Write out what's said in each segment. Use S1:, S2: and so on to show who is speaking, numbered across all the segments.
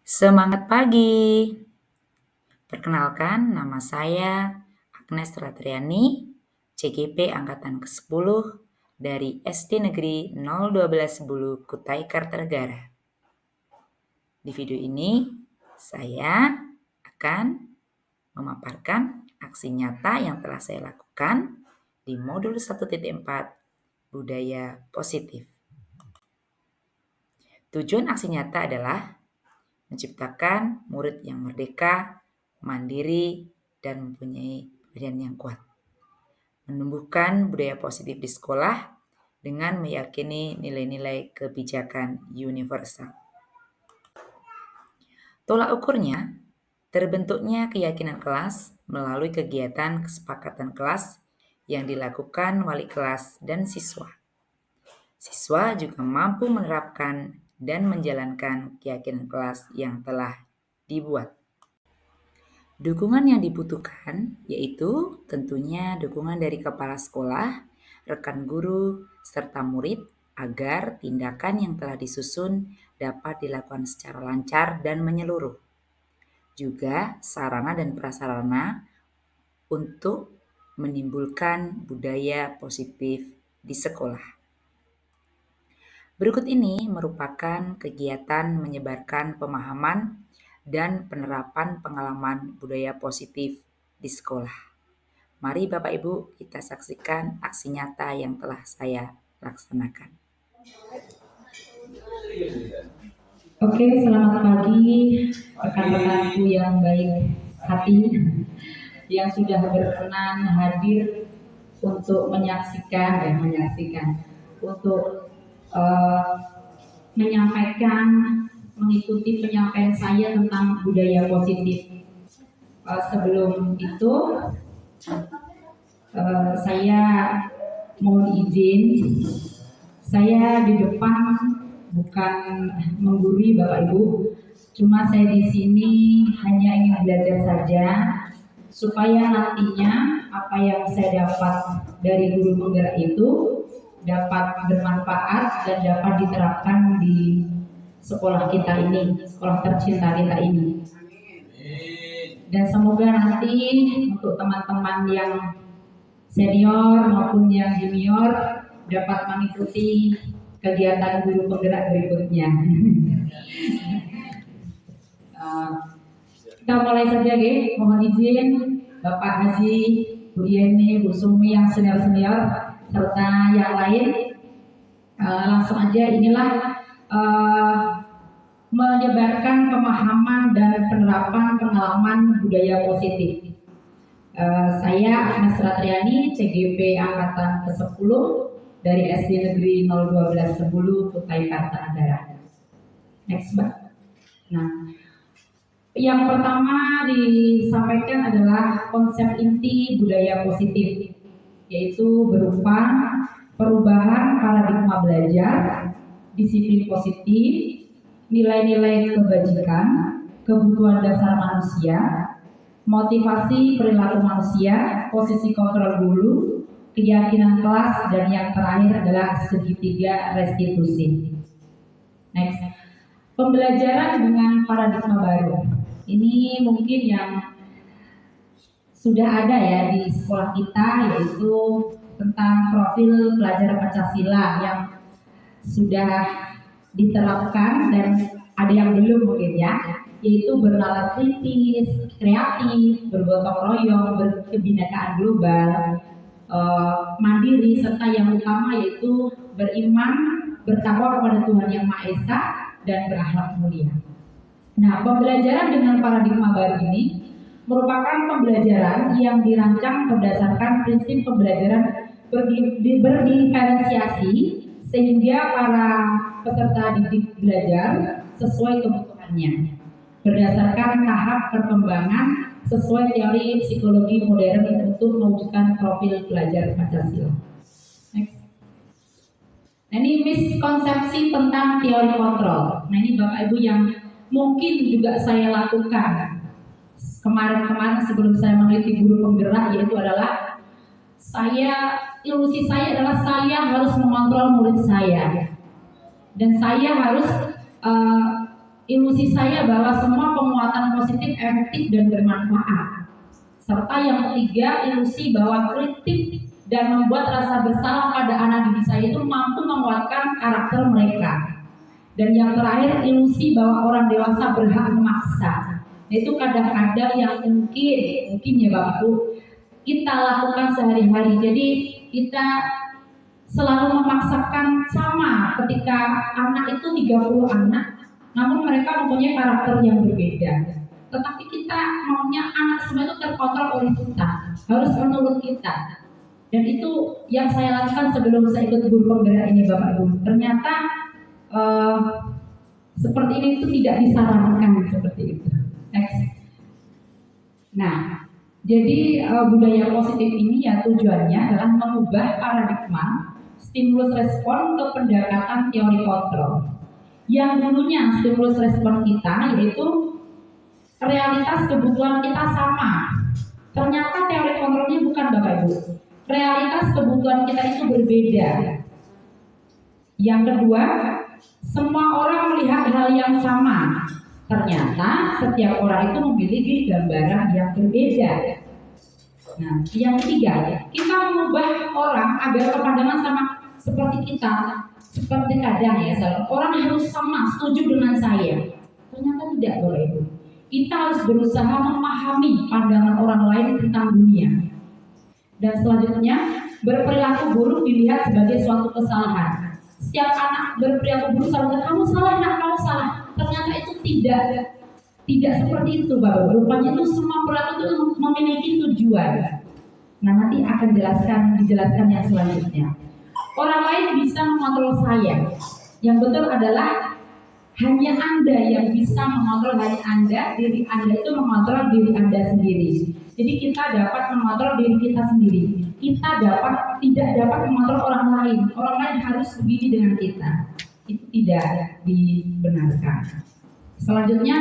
S1: Semangat pagi. Perkenalkan, nama saya Agnes Ratriani, CGP Angkatan ke-10 dari SD Negeri 01210 Kutai Kartanegara. Di video ini, saya akan memaparkan aksi nyata yang telah saya lakukan di modul 1.4 Budaya Positif. Tujuan aksi nyata adalah menciptakan murid yang merdeka, mandiri, dan mempunyai pilihan yang kuat. Menumbuhkan budaya positif di sekolah dengan meyakini nilai-nilai kebijakan universal. Tolak ukurnya, terbentuknya keyakinan kelas melalui kegiatan kesepakatan kelas yang dilakukan wali kelas dan siswa. Siswa juga mampu menerapkan dan menjalankan keyakinan kelas yang telah dibuat. Dukungan yang dibutuhkan yaitu tentunya dukungan dari kepala sekolah, rekan guru, serta murid agar tindakan yang telah disusun dapat dilakukan secara lancar dan menyeluruh. Juga sarana dan prasarana untuk menimbulkan budaya positif di sekolah. Berikut ini merupakan kegiatan menyebarkan pemahaman dan penerapan pengalaman budaya positif di sekolah. Mari Bapak Ibu kita saksikan aksi nyata yang telah saya laksanakan.
S2: Oke, selamat pagi rekan-rekanku yang baik hati yang sudah berkenan hadir untuk menyampaikan, mengikuti penyampaian saya tentang budaya positif. Sebelum itu, saya mohon izin, saya di depan bukan menggurui Bapak Ibu, cuma saya di sini hanya ingin belajar saja supaya nantinya apa yang saya dapat dari guru penggerak itu dapat bermanfaat dan dapat diterapkan di sekolah kita ini, sekolah tercinta kita ini. Dan semoga nanti untuk teman-teman yang senior maupun yang junior dapat mengikuti kegiatan guru penggerak berikutnya. Kita mulai saja, mohon izin Bapak Haji, Bu Yeni, Bu Sumi yang senior-senior serta yang lain. Langsung aja, inilah menyebarkan pemahaman dan penerapan pengalaman budaya positif. Saya Agnes Ratriani, CGP Angkatan ke-10 dari SD Negeri 01210 Kutai Kartanegara. Next, Mbak. Nah, yang pertama disampaikan adalah konsep inti budaya positif, yaitu berupa perubahan paradigma belajar, disiplin positif, nilai-nilai kebajikan, kebutuhan dasar manusia, motivasi perilaku manusia, posisi kontrol guru, keyakinan kelas, dan yang terakhir adalah segitiga restitusi. Next, pembelajaran dengan paradigma baru. Ini mungkin yang sudah ada ya di sekolah kita, yaitu tentang profil pelajar Pancasila yang sudah diterapkan dan ada yang belum mungkin ya, yaitu bernalar kritis, kreatif, bergotong royong, berkebinekaan global, mandiri, serta yang utama yaitu beriman, bertakwa kepada Tuhan Yang Maha Esa, dan berakhlak mulia. Nah, pembelajaran dengan paradigma baru ini merupakan pembelajaran yang dirancang berdasarkan prinsip pembelajaran berdiferensiasi sehingga para peserta didik belajar sesuai kebutuhannya berdasarkan tahap perkembangan sesuai teori psikologi modern untuk mewujudkan profil pelajar Pancasila. Next. Nah, ini miskonsepsi tentang teori kontrol. Nah, ini Bapak Ibu yang mungkin juga saya lakukan kemarin sebelum saya meneliti guru penggerak, yaitu adalah ilusi saya adalah saya harus mengontrol murid saya dan saya harus ilusi saya bahwa semua penguatan positif efektif dan bermanfaat. Serta yang ketiga, ilusi bahwa kritik dan membuat rasa bersalah pada anak didik saya itu mampu menguatkan karakter mereka. Dan yang terakhir, ilusi bahwa orang dewasa berhak memaksa. Itu kadang-kadang yang mungkin ya Bapak Ibu, kita lakukan sehari-hari. Jadi kita selalu memaksakan sama ketika anak itu 30 anak, namun mereka mempunyai karakter yang berbeda. Tetapi kita maunya anak semua itu terkontrol oleh kita, harus menurut kita. Dan itu yang saya lakukan sebelum saya ikut guru penggerak ini Bapak Ibu. Ternyata seperti ini itu tidak disarankan seperti itu. Next. Nah, jadi budaya positif ini ya tujuannya adalah mengubah paradigma stimulus respon ke pendekatan teori kontrol. Yang dulunya stimulus respon kita yaitu realitas kebutuhan kita sama. Ternyata teori kontrolnya bukan Bapak Ibu. Realitas kebutuhan kita itu berbeda. Yang kedua, semua orang melihat hal yang sama. Ternyata setiap orang itu memiliki gambaran yang berbeda. Nah, yang ketiga, kita mengubah orang agar kepandangan sama seperti kita. Seperti kadang ya, orang harus sama, setuju dengan saya. Ternyata tidak, Bapak Ibu. Kita harus berusaha memahami pandangan orang lain tentang dunia. Dan selanjutnya, berperilaku buruk dilihat sebagai suatu kesalahan. Setiap anak berperilaku buruk selalu kamu salah, nak, kamu salah. Ternyata itu tidak seperti itu, Bapak. Rupanya itu semua perilaku itu memiliki tujuan. Nah, nanti akan dijelaskan yang selanjutnya. Orang lain bisa mengontrol saya. Yang betul adalah hanya Anda yang bisa mengontrol hanya Anda. Diri Anda itu mengontrol diri Anda sendiri. Jadi kita dapat mengontrol diri kita sendiri. Kita tidak dapat mengontrol orang lain. Orang lain harus begini dengan kita. Itu tidak dibenarkan. Selanjutnya,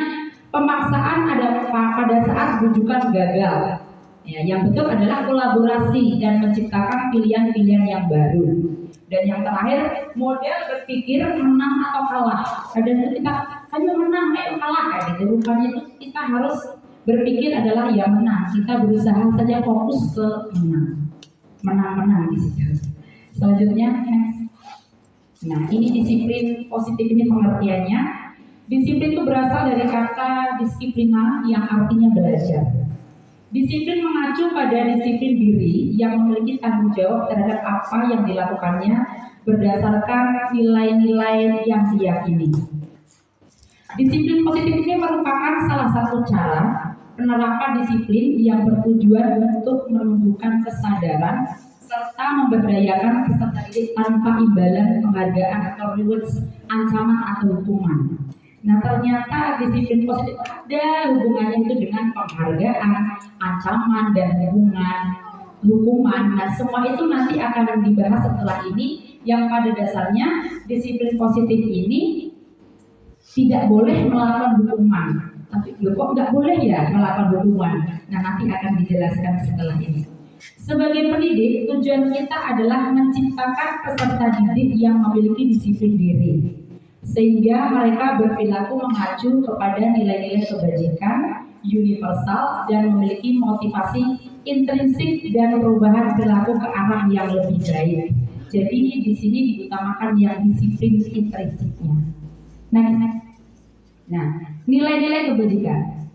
S2: pemaksaan ada pada saat bujukan gagal. Ya, yang betul adalah kolaborasi dan menciptakan pilihan-pilihan yang baru. Dan yang terakhir, model berpikir menang atau kalah. Dan itu kita hanya menang, kalah gitu. Rupanya itu kita harus berpikir adalah ya menang. Kita berusaha saja fokus ke menang di situ. Selanjutnya, next. Nah, ini disiplin positif ini pengertiannya. Disiplin itu berasal dari kata disiplina yang artinya belajar. Disiplin mengacu pada disiplin diri yang memiliki tanggung jawab terhadap apa yang dilakukannya berdasarkan nilai-nilai yang diyakini. Disiplin positif ini merupakan salah satu cara penerapan disiplin yang bertujuan untuk menumbuhkan kesadaran serta memberdayakan peserta didik tanpa imbalan penghargaan atau rewards, ancaman atau hukuman. Nah, ternyata disiplin positif ada hubungannya itu dengan penghargaan, ancaman, dan hukuman. Nah, semua itu nanti akan dibahas setelah ini. Yang pada dasarnya disiplin positif ini tidak boleh melakukan hukuman. Tapi kok nggak boleh ya melakukan hukuman? Nah, nanti akan dijelaskan setelah ini. Sebagai pendidik, tujuan kita adalah menciptakan peserta didik yang memiliki disiplin diri, sehingga mereka berperilaku mengacu kepada nilai-nilai kebajikan universal dan memiliki motivasi intrinsik dan perubahan perilaku ke arah yang lebih baik. Jadi di sini diutamakan yang disiplin intrinsiknya. Nah, nilai-nilai kebajikan,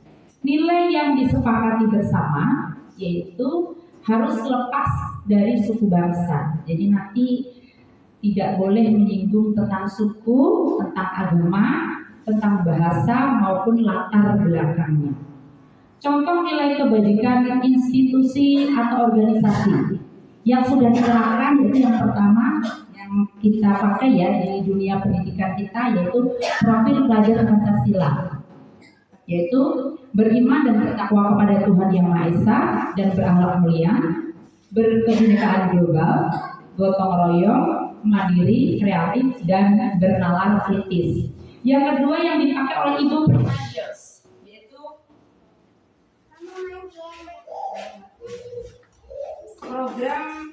S2: nilai yang disepakati bersama yaitu harus lepas dari suku bangsa. Jadi nanti tidak boleh menyinggung tentang suku, tentang agama, tentang bahasa maupun latar belakangnya. Contoh nilai kebajikan institusi atau organisasi yang sudah diterapkan yaitu yang pertama yang kita pakai ya di dunia pendidikan kita yaitu profil pelajar Pancasila, yaitu beriman dan bertakwa kepada Tuhan Yang Maha Esa dan berakhlak mulia, berkebinekaan global, gotong royong, mandiri, kreatif, dan bernalar kritis. Yang kedua yang dipakai oleh Ibu Permajos yaitu program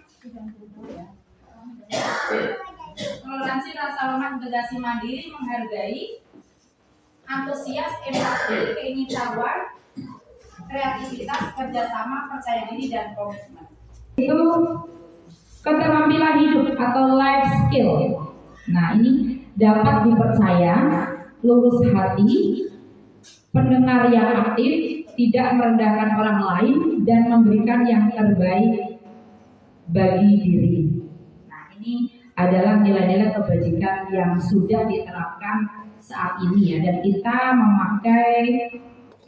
S2: toleransi rasa lemah, integrasi mandiri, menghargai, antusias, empati, keingintahuan, kreativitas, kerjasama, percaya diri, dan komitmen. Itu keterampilan hidup atau life skill. Nah, ini dapat dipercaya, lurus hati, pendengar yang aktif, tidak merendahkan orang lain, dan memberikan yang terbaik bagi diri. Nah, ini adalah nilai-nilai kebajikan yang sudah diterapkan saat ini ya, dan kita memakai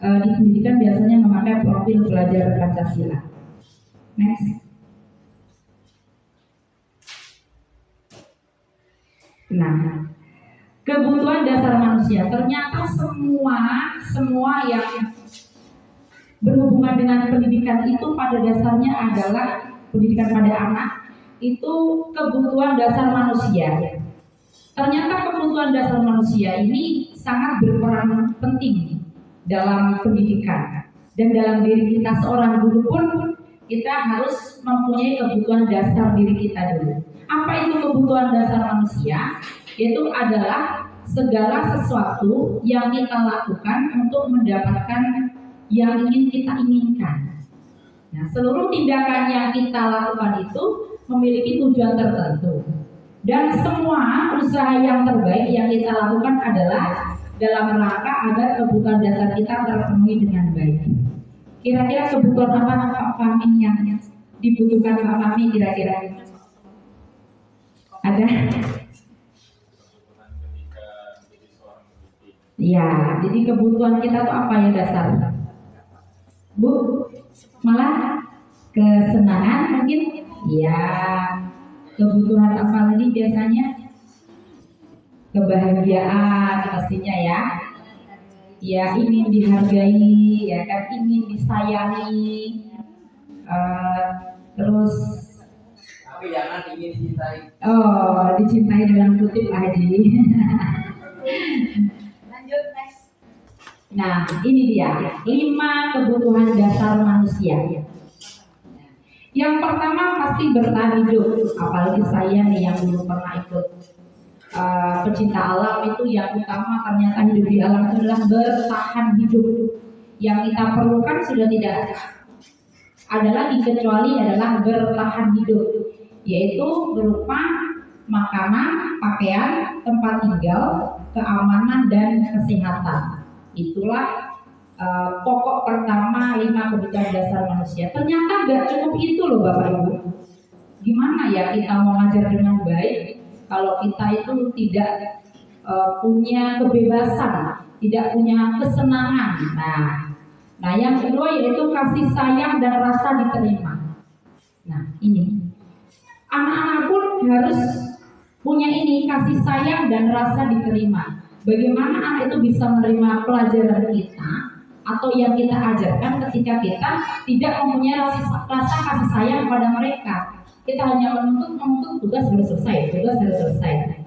S2: di pendidikan biasanya memakai profil pelajar Pancasila. Next. Nah, kebutuhan dasar manusia, ternyata semua yang berhubungan dengan pendidikan itu pada dasarnya adalah pendidikan pada anak itu kebutuhan dasar manusia. Ternyata kebutuhan dasar manusia ini sangat berperan penting dalam pendidikan, dan dalam diri kita seorang guru pun kita harus mempunyai kebutuhan dasar diri kita dulu. Apa itu kebutuhan dasar manusia? Yaitu adalah segala sesuatu yang kita lakukan untuk mendapatkan yang ingin kita inginkan. Nah, seluruh tindakan yang kita lakukan itu memiliki tujuan tertentu. Dan semua usaha yang terbaik yang kita lakukan adalah dalam rangka agar kebutuhan dasar kita terpenuhi dengan baik. Kira-kira kebutuhan apa Pak Fahmi yang dibutuhkan Pak Fahmi kira-kira? Ada? Ya, jadi kebutuhan kita tuh apa ya dasar? Bu, malah kesenangan mungkin? Ya, kebutuhan apa lagi biasanya? Kebahagiaan pastinya ya. Ya, ingin dihargai, ya kan, ingin disayangi, terus
S3: tapi jangan ingin dicintai.
S2: Oh, dicintai dalam kutip Haji.
S4: Lanjut next.
S2: Nah, ini dia 5 kebutuhan dasar manusia. Yang pertama pasti bertahan hidup. Apalagi saya nih yang dulu pernah ikut pecinta alam, itu yang utama ternyata hidup di alam itu adalah bertahan hidup. Yang kita perlukan sudah tidak ada lagi kecuali adalah bertahan hidup, yaitu berupa makanan, pakaian, tempat tinggal, keamanan, dan kesehatan. Itulah pokok pertama 5 kebutuhan dasar manusia. Ternyata gak cukup itu loh Bapak Ibu. Gimana ya kita mau ngajar dengan baik kalau kita itu tidak punya kebebasan, tidak punya kesenangan. Nah, yang kedua yaitu kasih sayang dan rasa diterima. Nah, ini anak-anak pun harus punya ini, kasih sayang dan rasa diterima. Bagaimana anak itu bisa menerima pelajaran kita atau yang kita ajarkan ketika kita tidak mempunyai rasa kasih sayang kepada mereka. Kita hanya menuntut tugas sudah selesai, tugas sudah selesai.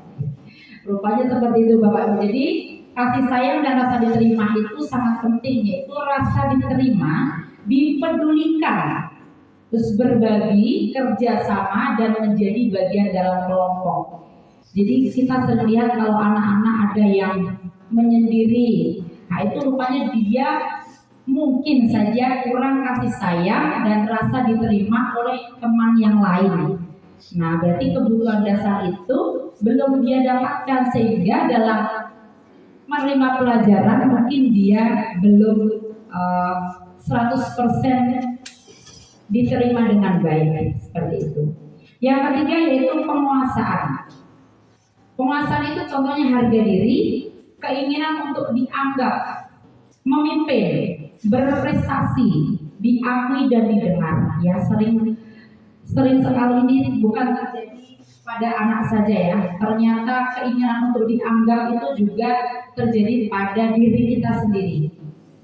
S2: Rupanya seperti itu Bapak Ibu. Jadi kasih sayang dan rasa diterima itu sangat penting, yaitu rasa diterima, dipedulikan, terus berbagi, kerjasama, dan menjadi bagian dalam kelompok. Jadi kita sering lihat kalau anak-anak ada yang menyendiri, nah itu rupanya dia mungkin saja kurang kasih sayang dan rasa diterima oleh teman yang lain. Nah, berarti kebutuhan dasar itu belum dia dapatkan, sehingga dalam menerima pelajaran mungkin dia belum 100% diterima dengan baik, seperti itu. Yang ketiga yaitu penguasaan. Penguasaan itu contohnya harga diri, keinginan untuk dianggap, memimpin, berprestasi, diakui dan didengar. Ya, sering sekali ini bukan terjadi pada anak saja ya. Ternyata keinginan untuk dianggap itu juga terjadi pada diri kita sendiri,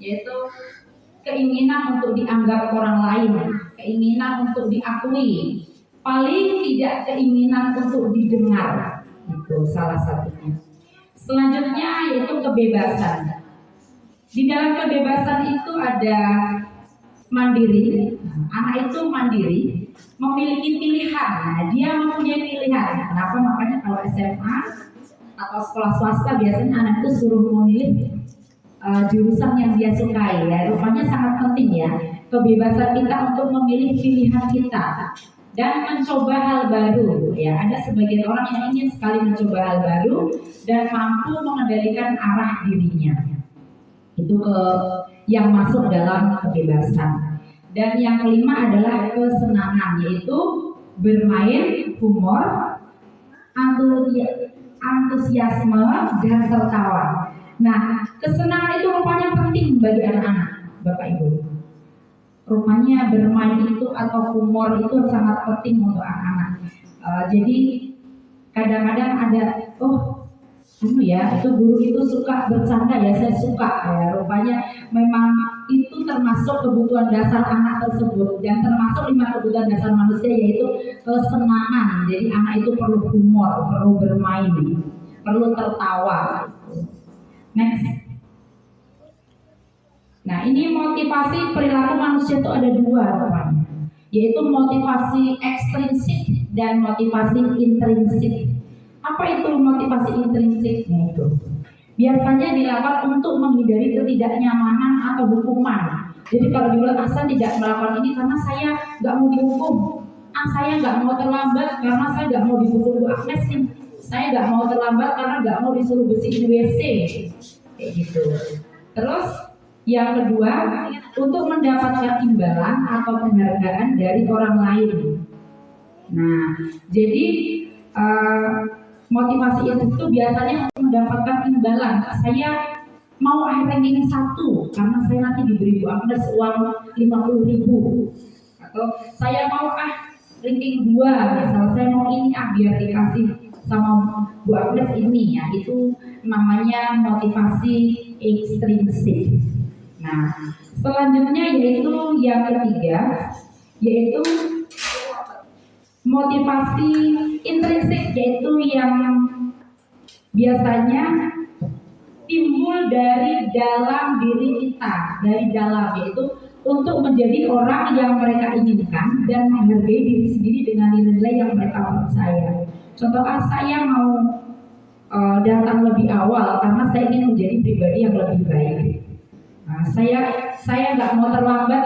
S2: yaitu keinginan untuk dianggap orang lain, keinginan untuk diakui, paling tidak keinginan untuk didengar. Itu salah satunya. Selanjutnya yaitu kebebasan. Di dalam kebebasan itu ada mandiri. Anak itu mandiri, memiliki pilihan. Nah, dia mempunyai pilihan. Kenapa? Makanya kalau SMA atau sekolah swasta biasanya anak itu suruh memilih jurusan yang dia sukai ya. Rupanya sangat penting ya, kebebasan kita untuk memilih pilihan kita dan mencoba hal baru ya. Ada sebagian orang yang ingin sekali mencoba hal baru dan mampu mengendalikan arah dirinya. Itu yang masuk dalam kebebasan. Dan yang kelima adalah kesenangan, yaitu bermain, humor, antusiasme, dan tertawa. Nah, kesenangan itu rupanya penting bagi anak-anak, Bapak Ibu. Rupanya bermain itu atau humor itu sangat penting untuk anak-anak. Jadi kadang-kadang ada, itu guru itu suka bercanda ya, saya suka ya. Rupanya memang itu termasuk kebutuhan dasar anak tersebut, dan termasuk 5 kebutuhan dasar manusia, yaitu kesenangan. Jadi anak itu perlu humor, perlu bermain, perlu tertawa. Next. Nah, ini motivasi perilaku manusia itu ada 2 rupanya, yaitu motivasi ekstrinsik dan motivasi intrinsik. Apa itu motivasi intrinsiknya itu? Biasanya dilakukan untuk menghindari ketidaknyamanan atau hukuman. Jadi kalau dibilang saya tidak melakukan ini karena saya nggak mau dihukum, saya nggak mau terlambat karena saya nggak mau disuruh Bu Agnes nih, saya nggak mau terlambat karena nggak mau disuruh bersihin WC, kayak gitu. Terus yang kedua, untuk mendapatkan imbalan atau penghargaan dari orang lain. Nah, jadi motivasi itu biasanya untuk mendapatkan imbalan. Saya mau ranking 1 karena saya nanti diberi Bu Agnes uang 50.000, atau saya mau ranking 2, misal saya mau ini biar dikasih sama Bu Agnes ini ya. Itu namanya motivasi ekstrinsik. Nah, selanjutnya yaitu yang ketiga, yaitu motivasi intrinsik, yaitu yang biasanya timbul dari dalam diri kita, dari dalam, yaitu untuk menjadi orang yang mereka inginkan dan menghargai diri sendiri dengan nilai-nilai yang mereka percaya. Contoh, saya mau datang lebih awal karena saya ingin menjadi pribadi yang lebih baik. Nah, saya nggak mau terlambat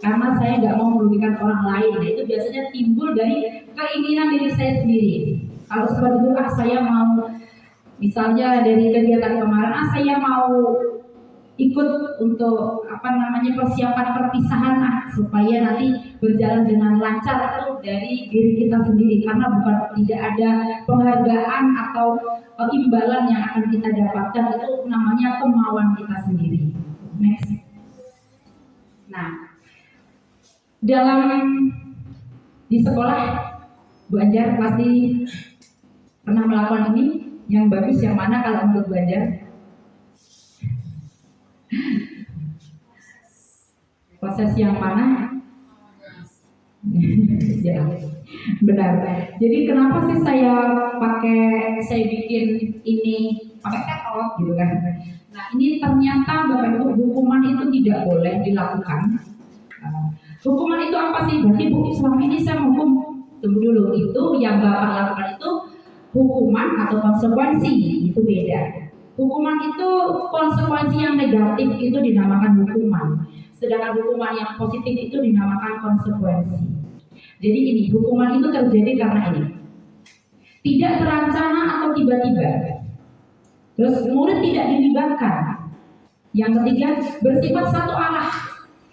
S2: karena saya nggak mau merugikan orang lain. Nah, itu biasanya timbul dari keinginan diri saya sendiri. Kalau seperti itu, saya mau, misalnya dari kegiatan kemarin, saya mau ikut untuk persiapan perpisahan supaya nanti berjalan dengan lancar. Itu dari diri kita sendiri, karena tidak ada penghargaan atau imbalan yang akan kita dapatkan. Itu namanya kemauan kita sendiri. Next. Nah, di sekolah Bu Anjar pasti pernah melakukan ini. Yang bagus yang mana kalau menurut Bu Anjar? Proses yang mana? Ya, benar. Jadi kenapa sih saya bikin ini pakai ketot gitu kan? Nah, ini ternyata Bapak Ibu, hukuman itu tidak boleh dilakukan. Hukuman itu apa sih? Berarti Bu, selama ini saya hukum. Tunggu dulu, itu yang Bapak lakukan itu hukuman atau konsekuensi, itu beda. Hukuman itu konsekuensi yang negatif itu dinamakan hukuman, sedangkan hukuman yang positif itu dinamakan konsekuensi. Jadi ini, hukuman itu terjadi karena ini tidak terencana atau tiba-tiba. Terus murid tidak dilibatkan. Yang ketiga, bersifat satu arah,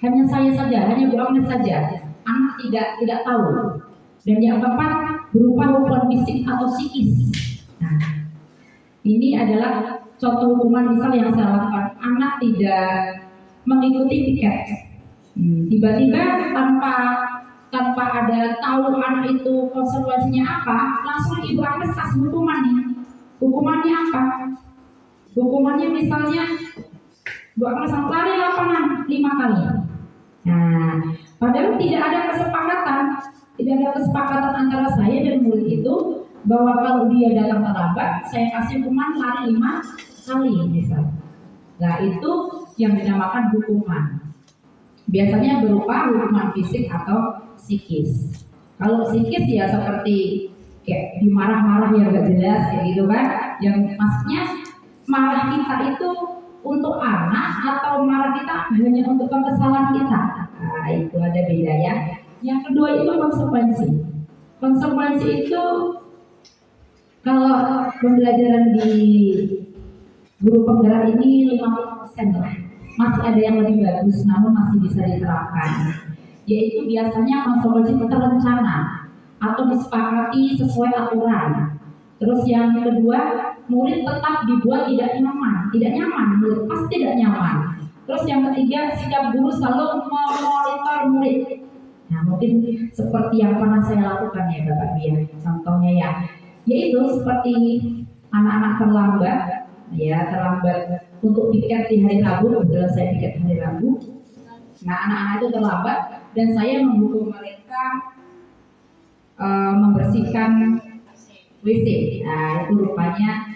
S2: hanya saya saja, hanya Bu Agnes saja, anak tidak tahu. Dan yang keempat, berupa hukuman fisik atau psikis. Nah, ini adalah contoh hukuman misal yang saya lakukan. Anak tidak mengikuti tiket, tiba-tiba tanpa ada tahu anak itu konsekuensinya apa, langsung Ibu Agnes kasih hukuman nih. Hukumannya apa? Hukumannya misalnya Bu Agnes lari lapangan 5 kali. Nah, padahal tidak ada kesepakatan antara saya dan murid itu bahwa kalau dia datang terlambat, saya kasih hukuman lari 5 kali misal. Nah, itu yang dinamakan hukuman. Biasanya berupa hukuman fisik atau psikis. Kalau psikis ya seperti kayak dimarah-marah yang gak jelas kayak gitu kan. Yang maksudnya marah kita itu untuk anak atau marah kita hanya untuk kesalahan kita. Nah, itu ada beda ya. Yang kedua itu konsekuensi. Konsekuensi itu kalau pembelajaran di guru penggerak ini 50% lah. Masih ada yang lebih bagus namun masih bisa diterapkan. Yaitu biasanya konsekuensi itu terencana atau disepakati sesuai aturan. Terus yang kedua, murid tetap dibuat tidak nyaman, murid pasti tidak nyaman. Terus yang ketiga, sikap guru selalu memonitor murid. Nah, mungkin seperti yang pernah saya lakukan ya Bapak Bia. Contohnya ya, yaitu seperti anak-anak terlambat untuk piket di hari Rabu. Kebetulan saya piket hari Rabu. Nah, anak-anak itu terlambat dan saya menghukum mereka membersihkan WC. Nah, itu rupanya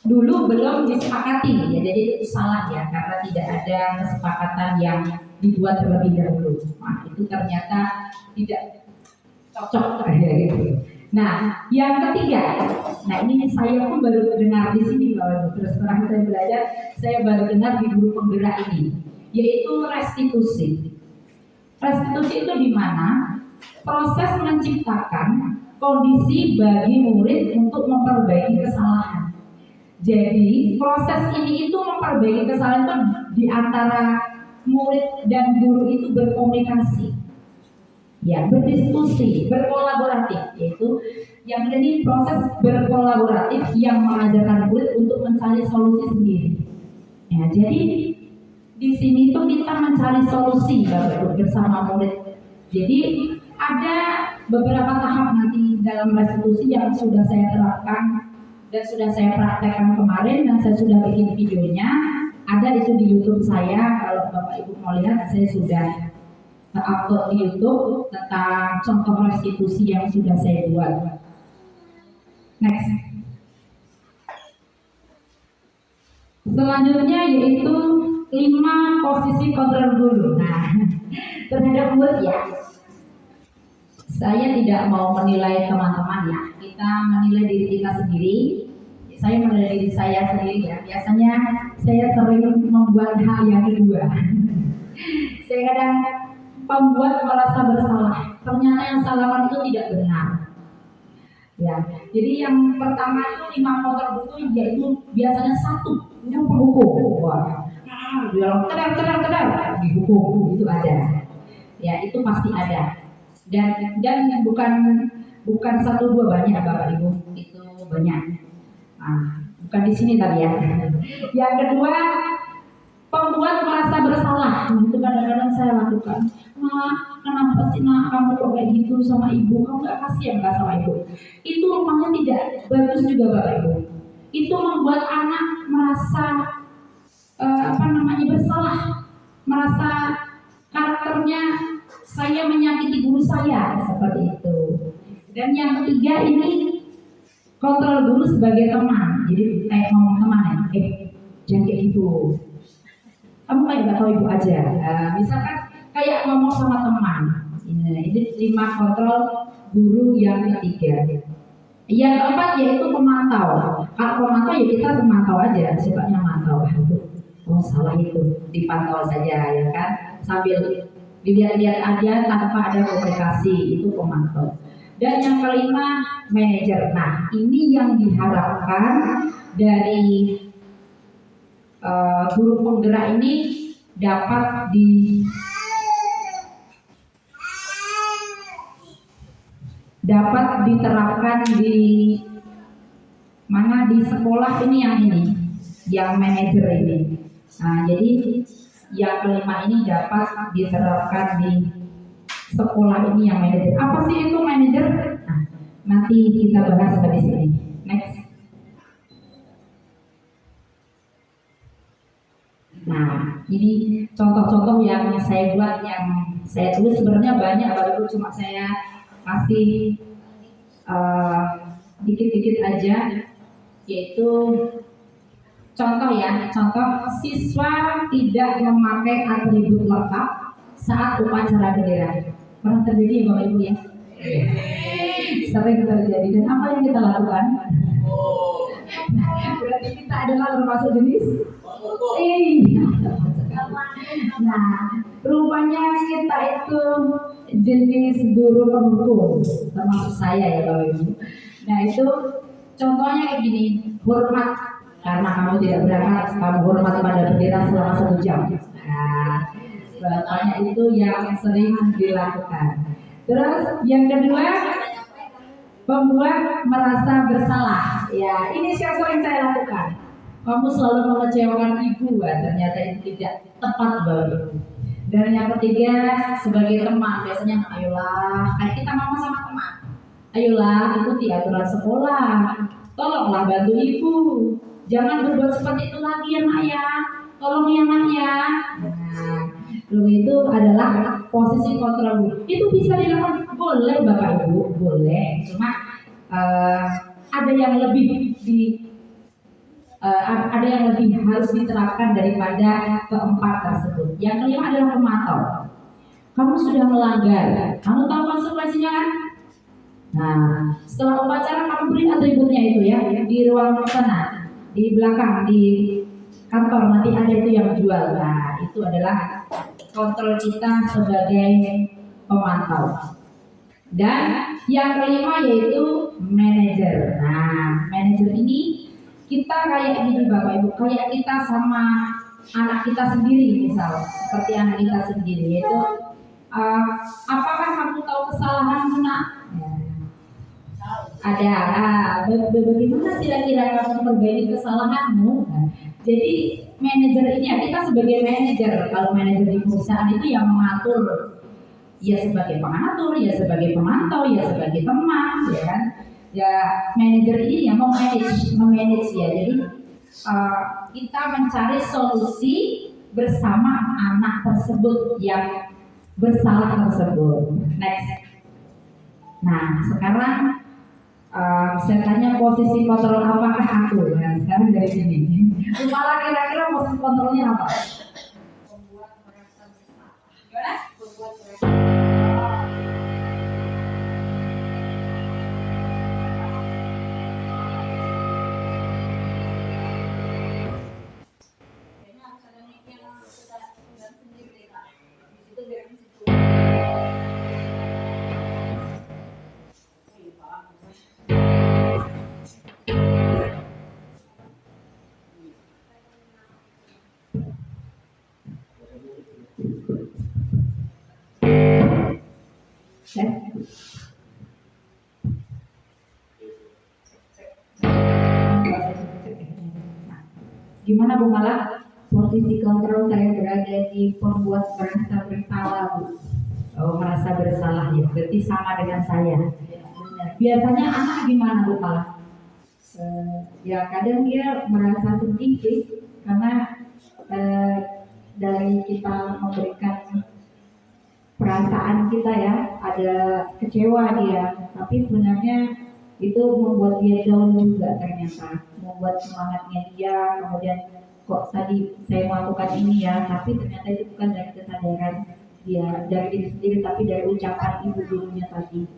S2: dulu belum disepakati ya, jadi itu salah ya karena tidak ada kesepakatan yang dibuat terlebih dahulu. Nah, itu ternyata tidak cocok ya, gitu. Nah, yang ketiga, nah ini saya pun baru dengar di sini kalau terus terang saya belajar, saya baru dengar di guru penggerak ini, yaitu restitusi. Restitusi itu di mana proses menciptakan kondisi bagi murid untuk memperbaiki kesalahan. Jadi proses ini itu memperbaiki kesalahan itu di antara murid dan guru itu berkomunikasi, ya berdiskusi, berkolaboratif, yaitu yang ini proses berkolaboratif yang mengajarkan murid untuk mencari solusi sendiri. Ya, jadi di sini tuh kita mencari solusi bersama murid. Jadi ada beberapa tahap nanti dalam restitusi yang sudah saya terapkan dan sudah saya praktekkan kemarin dan saya sudah bikin videonya, ada itu di YouTube saya. Kalau Bapak Ibu mau lihat, saya sudah upload di YouTube tentang contoh restitusi yang sudah saya buat. Next. Selanjutnya yaitu 5 posisi kontrol guru. Nah, terhadap murid ya. Saya tidak mau menilai teman-teman ya. Kita menilai diri kita sendiri. Saya menilai diri saya sendiri ya. Biasanya saya sering membuat hal yang kedua. Saya kadang membuat merasa bersalah. Ternyata yang salah itu tidak benar. Ya, jadi yang pertama itu 5 kontrol guru yaitu biasanya 1 itu penghukum. Wah, kedar dihukum itu ada. Ya, itu pasti ada. Dan bukan 1-2, banyak Bapak Ibu, itu banyak. Nah, bukan di sini tadi ya. Yang kedua, pembuat merasa bersalah. Nah, itu kadang-kadang saya lakukan. Nah, kenapa sih kamu kok kayak gitu sama ibu? Kamu gak kasihan gak sama ibu? Itu rupanya tidak bagus juga Bapak Ibu. Itu membuat anak merasa bersalah, merasa karakternya saya menyakiti guru saya, seperti itu. Dan yang ketiga ini kontrol guru sebagai teman. Jadi kayak ngomong teman ya, jangan kayak gitu. Kamu kayak gak tahu ibu aja. Misalkan kayak ngomong sama teman. Ini 5 kontrol guru yang ketiga. Yang keempat yaitu pemantau. Kalau pemantau ya kita memantau aja, sifatnya mantau. Oh salah itu, dipantau saja ya kan, sambil dilihat-lihat aja tanpa ada komunikasi, itu pemantau. Dan yang kelima, manajer. Nah, ini yang diharapkan dari guru penggerak ini dapat diterapkan di mana, di sekolah ini, yang manajer ini. Nah, jadi yang kelima ini dapat diterapkan di sekolah ini yang manajer. Apa sih itu manajer? Nah, nanti kita bahas di sini. Next. Nah, ini contoh-contoh yang saya buat, yang saya tulis sebenarnya banyak, baru cuma saya kasih dikit-dikit aja, yaitu contoh siswa tidak memakai atribut lengkap saat upacara bendera. Pernah terjadi ya Bapak Ibu ya? Sering terjadi. Dan apa yang kita lakukan? Berarti kita adalah termasuk jenis
S3: Penghukum.
S2: iya. Nah, rupanya kita itu jenis guru penghukum, termasuk saya ya Bapak Ibu. Nah itu contohnya kayak gini, hormat karena kamu tidak berangkat, kamu hormat pada bendera selama 1 jam. Nah, bapaknya itu yang sering dilakukan. Terus yang kedua, membuat merasa bersalah. Ya, ini yang sering saya lakukan. Kamu selalu mengecewakan ibu, ternyata itu tidak tepat Bapak Ibu. Dan yang ketiga, sebagai teman, biasanya ayolah, kayak kita ngomong sama teman. Ayolah, ikuti aturan sekolah. Tolonglah bantu ibu. Jangan berbuat seperti itu lagi ya nak ya. Tolong ya nak ya. Nah, lalu itu adalah posisi kontrol. Itu bisa dilakukan, boleh Bapak Ibu, boleh. Cuma ada yang lebih ada yang lebih harus diterapkan daripada keempat tersebut. Yang kelima adalah memantau. Kamu sudah melanggar, kamu tahu konsekuensinya kan? Nah, setelah upacara kamu beri atributnya itu ya di ruang sana, di belakang di kantor nanti ada itu yang jual. Nah, itu adalah kontrol kita sebagai pemantau. Dan yang kelima yaitu manajer. Nah, manajer ini kita kayak gini Bapak Ibu, kayak kita sama anak kita sendiri misal, seperti anak kita sendiri yaitu apakah kamu tahu kesalahanmu nak? Ada, bagaimana kira-kira kamu memperbaiki kesalahanmu? Nah, jadi manajer ini ya, kita sebagai manajer, kalau manajer di perusahaan itu yang mengatur, ya sebagai pengatur, ya sebagai pemantau, ya sebagai teman, ya kan? Ya manajer ini yang memanage ya. Jadi kita mencari solusi bersama anak tersebut yang bersalah tersebut. Next. Nah sekarang saya tanya posisi kontrol apakah aku? Nah sekarang dari sini. Malah kira-kira posisi kontrolnya apa?
S4: Membuat merasa bersalah.
S2: Gimana?
S4: Membuat merasa kayaknya harus ada mic yang kita pegang sendiri deh Kak. Di situ biar di situ.
S2: Gimana Bu Mala? Posisi kontrol saya berada di pembuat merasa bersalah Bu. Oh merasa bersalah ya, berarti sama dengan saya. Benar. Biasanya anak gimana Bu Mala? Ya kadang dia merasa sedih sih, karena dari kita memberikan perasaan kita ya, ada kecewa dia, tapi sebenarnya itu membuat dia down juga ternyata, membuat semangatnya dia, kemudian kok tadi saya melakukan ini ya, tapi ternyata itu bukan dari kesadaran dia, dari diri sendiri, tapi dari ucapan ibu gurunya tadi.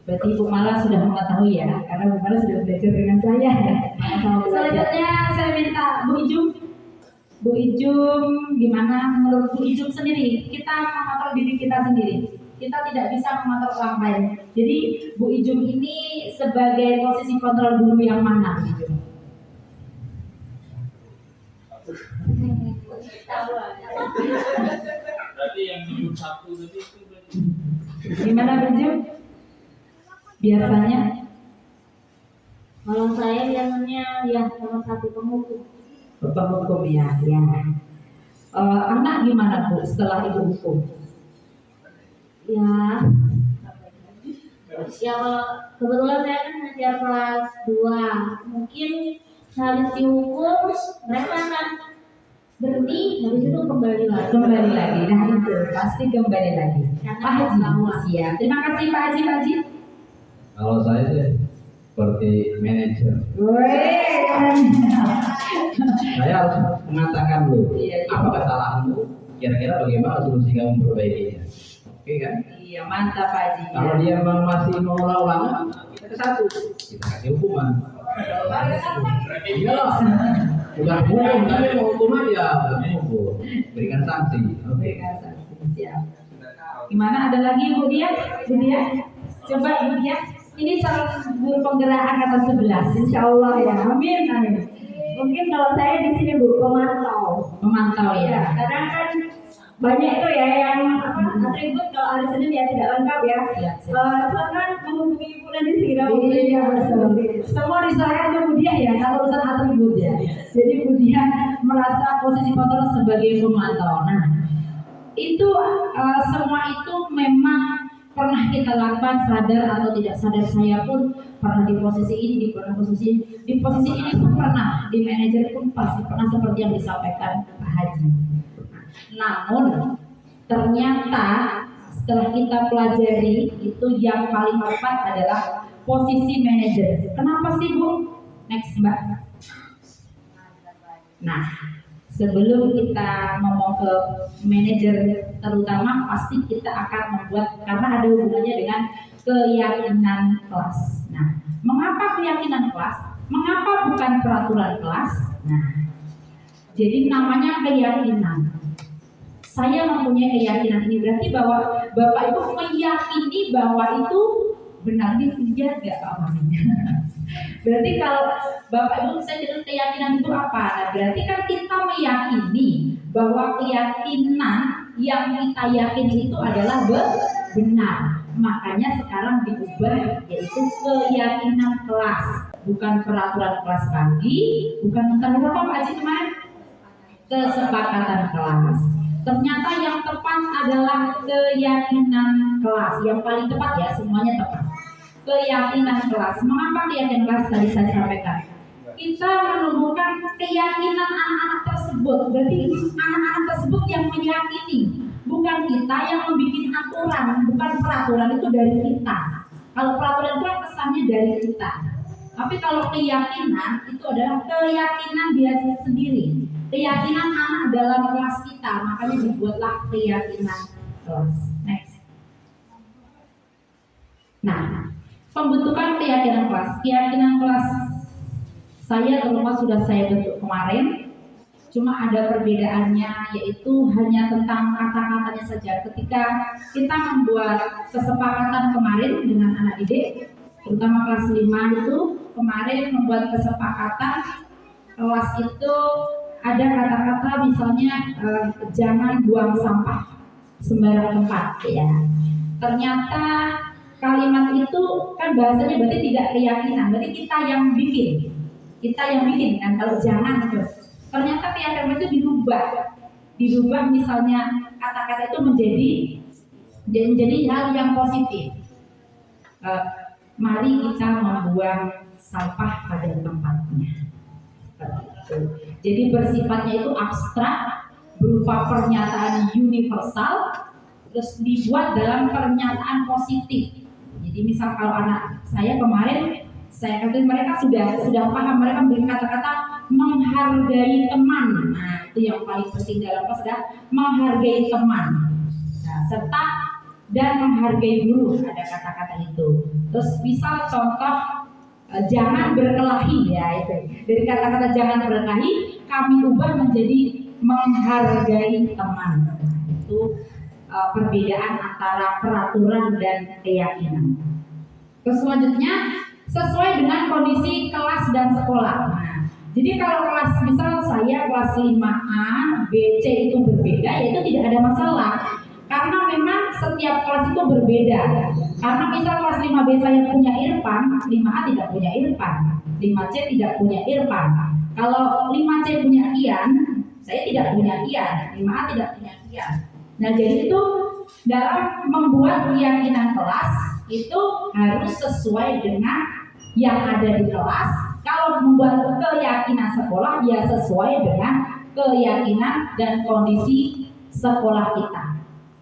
S2: Berarti Ibu Mala sudah mengetahui ya, karena Bu Mala sudah belajar dengan saya. Selanjutnya saya minta Bu Ijum. Bu Ijum, gimana menurut Bu Ijum sendiri? Kita mengatur diri kita sendiri. Kita tidak bisa mengatur orang lain. Jadi Bu Ijum ini sebagai posisi kontrol guru yang mana Bu Ijum?
S3: Berarti yang minum satu tadi itu berarti.
S2: Gimana Bu Ijum? Biasanya
S4: Kalau saya biasanya ya salah satu penghukum.
S2: penghukum ya. Anak gimana Bu setelah ibu hukum?
S4: Ya, ya kebetulan saya kan ngajar kelas 2. Mungkin habis dihukum mereka akan berhenti, habis itu kembali lagi.
S2: Kembali lagi, nah itu pasti kembali lagi.
S4: Karena
S2: Pak Haji,
S4: bahwa
S2: siap. Terima kasih Pak Haji, Pak Haji.
S5: Kalau saya sih seperti manajer,
S2: Woi,
S5: saya harus mengatakan dulu
S2: Iya.
S5: apa kesalahanmu, kira-kira bagaimana solusi kamu memperbaikinya. Oke kan?
S2: iya mantap Pak Haji.
S5: Kalau dia memang masih mengulang-ulang, kita ke satu, kita kasih hukuman. Iya loh. Bukan hukum, tapi mau hukum aja. Hukum. Berikan sanksi. Oke.
S2: Berikan sanksi. Siap. Gimana, ada lagi Bu Dia? Bu Dia? Coba Bu Dia. Ini calon guru penggerak angkatan 11. Insya Allah ya. Amin. Amin.
S4: Mungkin kalau saya di sini Bu, pemantau.
S2: Memantau ya.
S4: Kadang kan banyak itu ya yang atribut kalau hari Senin ya tidak lengkap ya. Silakan menghubungi Bu Nadi segera.
S2: Iya, betul. Semua diserahkan ke Bu Dia ya, kalau urusan atribut ya. Jadi Bu Dia merasa posisi kontrol sebagai pemantau. Nah, itu semua itu memang pernah kita lakukan, sadar atau tidak sadar. Saya pun pernah di posisi ini, di posisi ini pun pernah, di manajer pun pasti pernah, seperti yang disampaikan Pak Haji. Namun ternyata setelah kita pelajari, itu yang paling tepat adalah posisi manajer. Kenapa sih Bu? Next Mbak. Nah, sebelum kita ngomong ke manajer terutama, pasti kita akan membuat, karena ada hubungannya dengan keyakinan kelas. Nah, mengapa keyakinan kelas? Mengapa bukan peraturan kelas? Nah, jadi namanya keyakinan. Saya mempunyai keyakinan ini, berarti bahwa Bapak Ibu meyakini bahwa itu benar dijaga amannya. Berarti kalau Bapak Ibu saya dengan keyakinan itu apa? Nah, berarti kan kita meyakini bahwa keyakinan yang kita yakini itu adalah benar. Makanya sekarang diubah, yaitu keyakinan kelas, bukan peraturan kelas lagi, bukan tentang apa Pak Haji kemarin? Kesepakatan kelas. Ternyata yang tepat adalah keyakinan kelas. Yang paling tepat ya, semuanya tepat. Keyakinan kelas. Mengapa keyakinan kelas tadi saya sampaikan? Kita menumbuhkan keyakinan anak-anak tersebut. Berarti anak-anak tersebut yang meyakini, bukan kita yang membuat aturan, bukan peraturan itu dari kita. Kalau peraturan itu kesannya dari kita. Tapi kalau keyakinan itu adalah keyakinan dia sendiri. Keyakinan anak dalam kelas kita, makanya dibuatlah keyakinan kelas. Next. Nah, pembentukan keyakinan kelas. Keyakinan kelas saya terutama sudah saya bentuk kemarin. Cuma ada perbedaannya, yaitu hanya tentang kata-katanya saja. Ketika kita membuat kesepakatan kemarin dengan anak didik, terutama kelas 5 itu, kemarin membuat kesepakatan kelas itu ada kata-kata misalnya jangan buang sampah sembarang tempat ya. Ternyata kalimat itu kan bahasanya berarti tidak keyakinan, berarti kita yang bikin kan kalau jangan itu. Ternyata keyakinan itu dirubah misalnya kata-kata itu menjadi hal yang positif. Mari kita membuang sampah pada tempatnya. Jadi bersifatnya itu abstrak, berupa pernyataan universal, terus dibuat dalam pernyataan positif. Jadi misal kalau anak saya kemarin, saya katakan mereka sudah paham, mereka memberi kata-kata menghargai teman. Nah itu yang paling penting dalam kelas adalah menghargai teman. Nah, serta dan menghargai guru, ada kata-kata itu. Terus misal contoh jangan berkelahi ya, itu dari kata-kata jangan berkelahi kami ubah menjadi menghargai teman. Itu perbedaan antara peraturan dan keyakinan. Terus selanjutnya sesuai dengan kondisi kelas dan sekolah. Nah, jadi kalau kelas misal saya kelas 5A, B, C itu berbeda, ya itu tidak ada masalah. Karena memang setiap kelas itu berbeda. Karena misal kelas 5B saya punya Irfan, 5A tidak punya Irfan, 5C tidak punya Irfan. Kalau 5C punya Ian, saya tidak punya Ian, 5A tidak punya Ian. Nah jadi itu dalam membuat keyakinan kelas itu harus sesuai dengan yang ada di kelas. Kalau membuat keyakinan sekolah ya sesuai dengan keyakinan dan kondisi sekolah kita.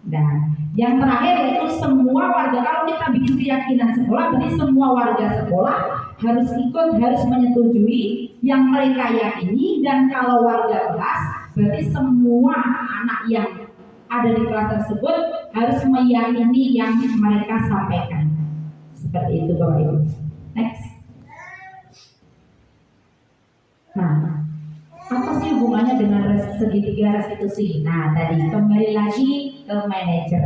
S2: Dan yang terakhir yaitu semua warga, kalau kita bikin keyakinan sekolah, berarti semua warga sekolah harus ikut, harus menyetujui yang mereka yakini. Dan kalau warga kelas, berarti semua anak yang ada di kelas tersebut harus meyakini yang mereka sampaikan. Seperti itu Bapak Ibu. Next. Nah, apa sih hubungannya dengan segitiga restitusi? Nah, tadi kembali lagi ke manajer.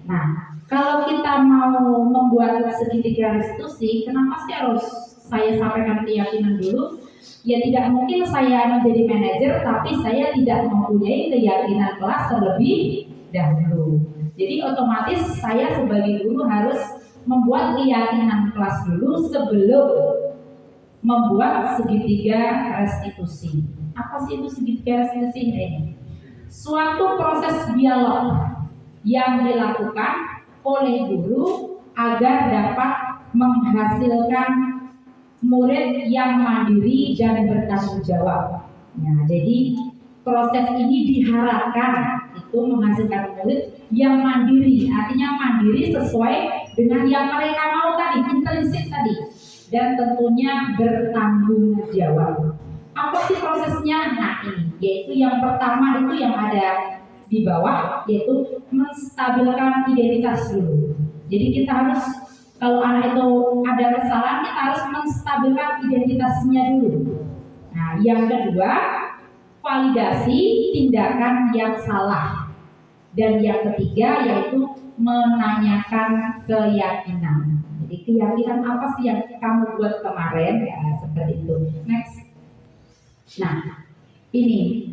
S2: Nah, kalau kita mau membuat segitiga restitusi, kenapa sih harus saya sampaikan keyakinan dulu? Ya tidak mungkin saya menjadi manajer tapi saya tidak mempunyai keyakinan kelas terlebih dahulu. Jadi otomatis saya sebagai guru harus membuat keyakinan kelas dulu sebelum membuat segitiga restitusi. Apa sih itu segitiga restitusi ini? Suatu proses dialog yang dilakukan oleh guru agar dapat menghasilkan murid yang mandiri dan bertanggung jawab. Nah, jadi proses ini diharapkan itu menghasilkan murid yang mandiri, artinya mandiri sesuai dengan yang mereka mau tadi, intrinsik tadi, dan tentunya bertanggung jawab. Apa sih prosesnya? Nah ini, yaitu yang pertama itu yang ada di bawah, yaitu menstabilkan identitas dulu. Jadi kita harus, kalau anak itu ada kesalahan, kita harus menstabilkan identitasnya dulu. Nah yang kedua, validasi tindakan yang salah. Dan yang ketiga yaitu menanyakan keyakinan. Jadi keyakinan apa sih yang kamu buat kemarin? Ya seperti itu. Next. Nah, ini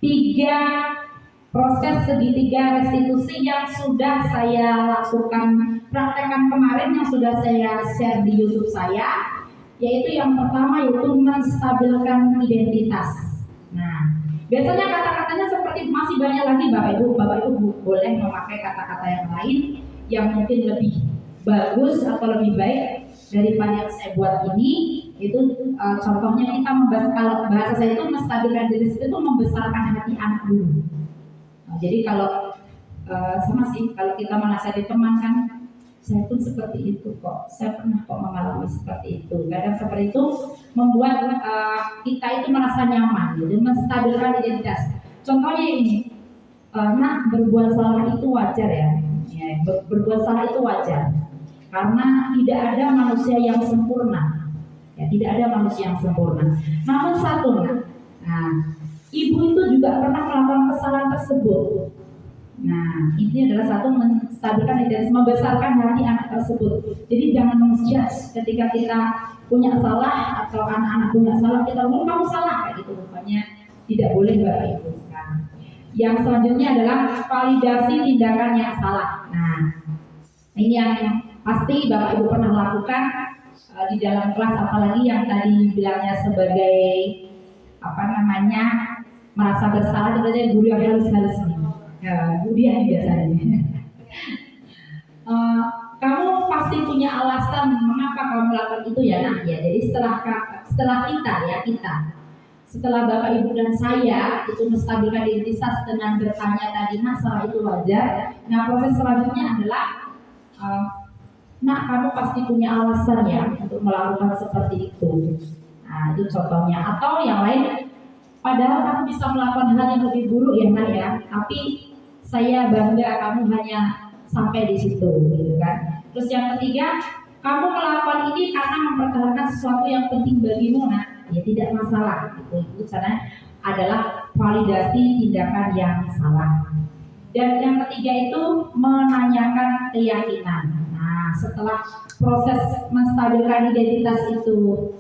S2: 3 proses segitiga restitusi yang sudah saya lakukan praktekkan kemarin, yang sudah saya share di YouTube saya, yaitu yang pertama yaitu menstabilkan identitas. Nah, biasanya kata-katanya seperti masih banyak lagi Bapak Ibu boleh memakai kata-kata yang lain yang mungkin lebih bagus atau lebih baik daripada yang saya buat ini. Itu contohnya kita membahas, kalau bahasa saya itu menstabilkan diri itu membesarkan hati anak dulu. Nah, jadi kalau sama sih kalau kita menasihati teman kan, saya pun seperti itu kok, saya pernah kok mengalami seperti itu. Kadang seperti itu membuat kita itu merasa nyaman, jadi menstabilkan identitas. Contohnya ini, nah berbuat salah itu wajar ya, berbuat salah itu wajar, karena tidak ada manusia yang sempurna. Ya, tidak ada manusia yang sempurna. Namun satu, nah, ibu itu juga pernah melakukan kesalahan tersebut. Nah, ini adalah satu menstabilkan identitas, membesarkan hati anak tersebut. Jadi jangan menjudge ketika kita punya salah atau anak-anak punya salah, kita ngomong kamu salah kayak gitu. Rupanya tidak boleh Bapak Ibu. Nah, yang selanjutnya adalah validasi tindakan yang salah. Nah, ini yang pasti Bapak Ibu pernah lakukan di dalam kelas, apalagi yang tadi bilangnya sebagai merasa bersalah, itu guru yang harus Budian biasanya. Kamu pasti punya alasan mengapa kamu melakukan itu ya nak ya. Jadi setelah setelah Bapak Ibu dan saya itu menstabilkan identitas dengan bertanya tadi, nah salah itu wajar. Nah proses selanjutnya adalah nak kamu pasti punya alasan ya untuk melakukan seperti itu. Nah itu contohnya. Atau yang lain, padahal kamu bisa melakukan hal yang lebih buruk ya nak ya, tapi saya bangga kamu hanya sampai di situ, gitu kan. Terus yang ketiga, kamu melakukan ini karena mempertahankan sesuatu yang penting bagimu, nak. Ya tidak masalah, gitu. Itu caranya adalah validasi tindakan yang salah. Dan yang ketiga itu menanyakan keyakinan. Nah, setelah proses menstabilkan identitas itu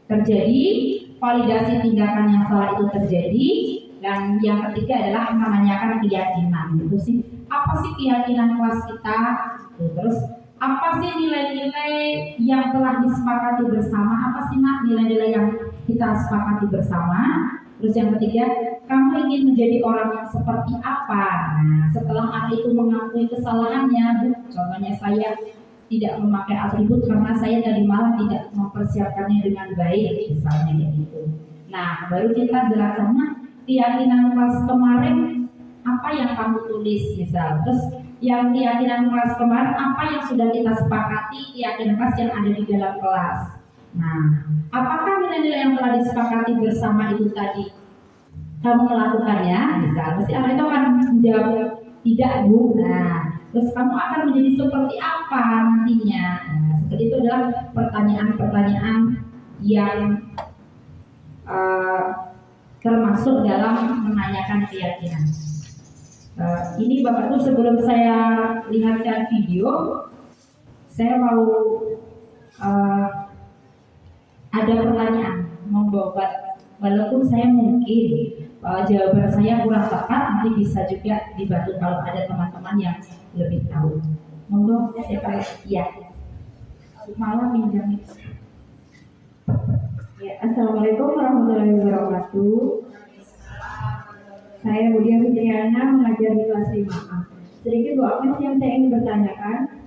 S2: terjadi, validasi tindakan yang salah itu terjadi, dan yang ketiga adalah menanyakan keyakinan. Itu sih, apa sih keyakinan kelas kita? Terus apa sih nilai-nilai yang telah disepakati bersama? Apa sih nak nilai-nilai yang kita sepakati bersama? Terus yang ketiga, kamu ingin menjadi orang yang seperti apa? Nah, setelah anak itu mengakui kesalahannya, contohnya saya tidak memakai atribut karena saya tadi malam tidak mempersiapkannya dengan baik, misalnya kayak gitu. Nah, baru kita jelaskan, keyakinan kelas kemarin apa yang kamu tulis misal, terus yang keyakinan kelas kemarin apa yang sudah kita sepakati keyakinan kelas yang ada di dalam kelas. Nah, apakah nilai-nilai yang telah disepakati bersama itu tadi kamu melakukannya? Misal, pasti anak itu akan menjawab tidak Bu. Nah, terus kamu akan menjadi seperti apa nantinya? Nah, seperti itu adalah pertanyaan-pertanyaan yang termasuk dalam menanyakan keyakinan. Ini Bapak Ibu, sebelum saya lihatkan video, saya mau ada pertanyaan, monggo, walaupun saya mungkin jawaban saya kurang tepat, nanti bisa juga dibantu kalau ada teman-teman yang lebih tahu. Monggo, siapa ya? Malam minjam. Ya, Assalamualaikum warahmatullahi wabarakatuh. Saya Budia Fitriana, mengajar di kelas 5A. Sedikit Bu Agnes yang saya ingin bertanyakan.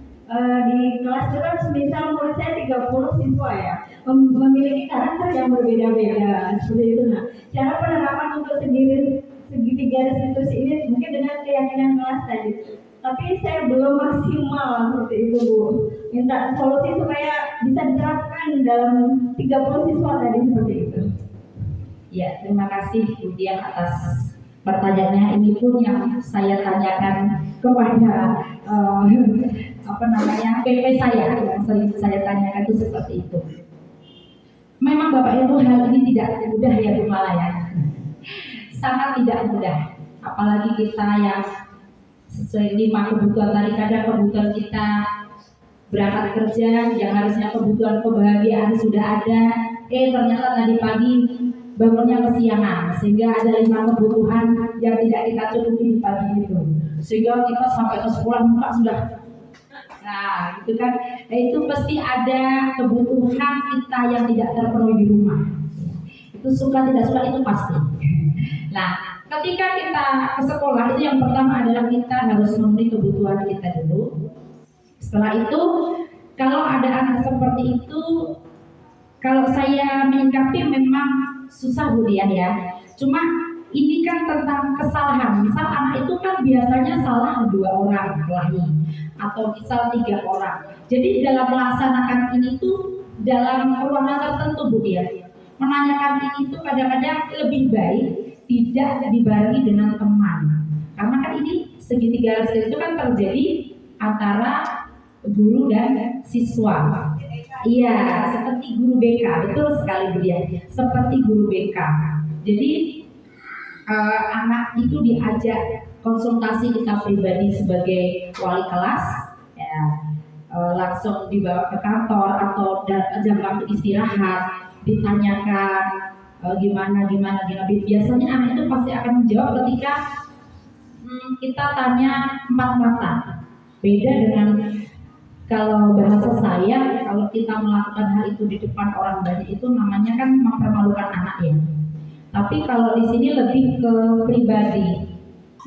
S2: Di kelas itu kan semisal menurut saya 30 siswa ya, memiliki karakter yang berbeda-beda seperti itu. Nah, cara penerapan untuk segitiga restitusi ini mungkin dengan keyakinan kelas tadi. Tapi saya belum maksimal seperti itu Bu. Minta solusi supaya bisa diterapkan dalam 30 siswa tadi seperti itu. Ya, terima kasih Bu Dian atas pertanyaannya. Ini pun yang saya tanyakan kepada PP saya, yang sering saya tanyakan itu seperti itu. Memang Bapak Ibu, hal ini tidak mudah ya Bu Mala ya. Sangat tidak mudah. Apalagi kita yang sesuai 5 kebutuhan tadi, kadang kebutuhan kita berangkat kerja yang harusnya kebutuhan kebahagiaan sudah ada, ternyata tadi pagi bangunnya kesiangan, sehingga ada 5 kebutuhan yang tidak kita cukupi di pagi itu, sehingga kita sampai ke sekolah muka sudah, nah gitu kan. Itu pasti ada kebutuhan kita yang tidak terpenuhi di rumah. Itu suka tidak suka itu pasti. Nah, ketika kita ke sekolah, itu yang pertama adalah kita harus memenuhi kebutuhan kita dulu. Setelah itu, kalau ada anak seperti itu, kalau saya menyikapi memang susah Bu Dian ya. Cuma ini kan tentang kesalahan. Misal anak itu kan biasanya salah 2 orang kelahi, atau misal 3 orang. Jadi dalam melaksanakan ini tuh dalam ruangan tertentu Bu Dian, menanyakan ini tuh kadang-kadang lebih baik tidak dibarengi dengan teman. Karena kan ini segitiga restitusi itu kan terjadi antara guru dan siswa. Iya, seperti guru BK, betul sekali Bu Dian. Seperti guru BK. Jadi anak itu diajak konsultasi kita pribadi sebagai wali kelas, ya, langsung dibawa ke kantor atau jam waktu istirahat, ditanyakan gimana. Biasanya anak itu pasti akan menjawab ketika kita tanya 4 mata. Beda dengan kalau bahasa saya, kalau kita melakukan hal itu di depan orang banyak itu namanya kan mempermalukan anak ya. Tapi kalau di sini lebih ke pribadi,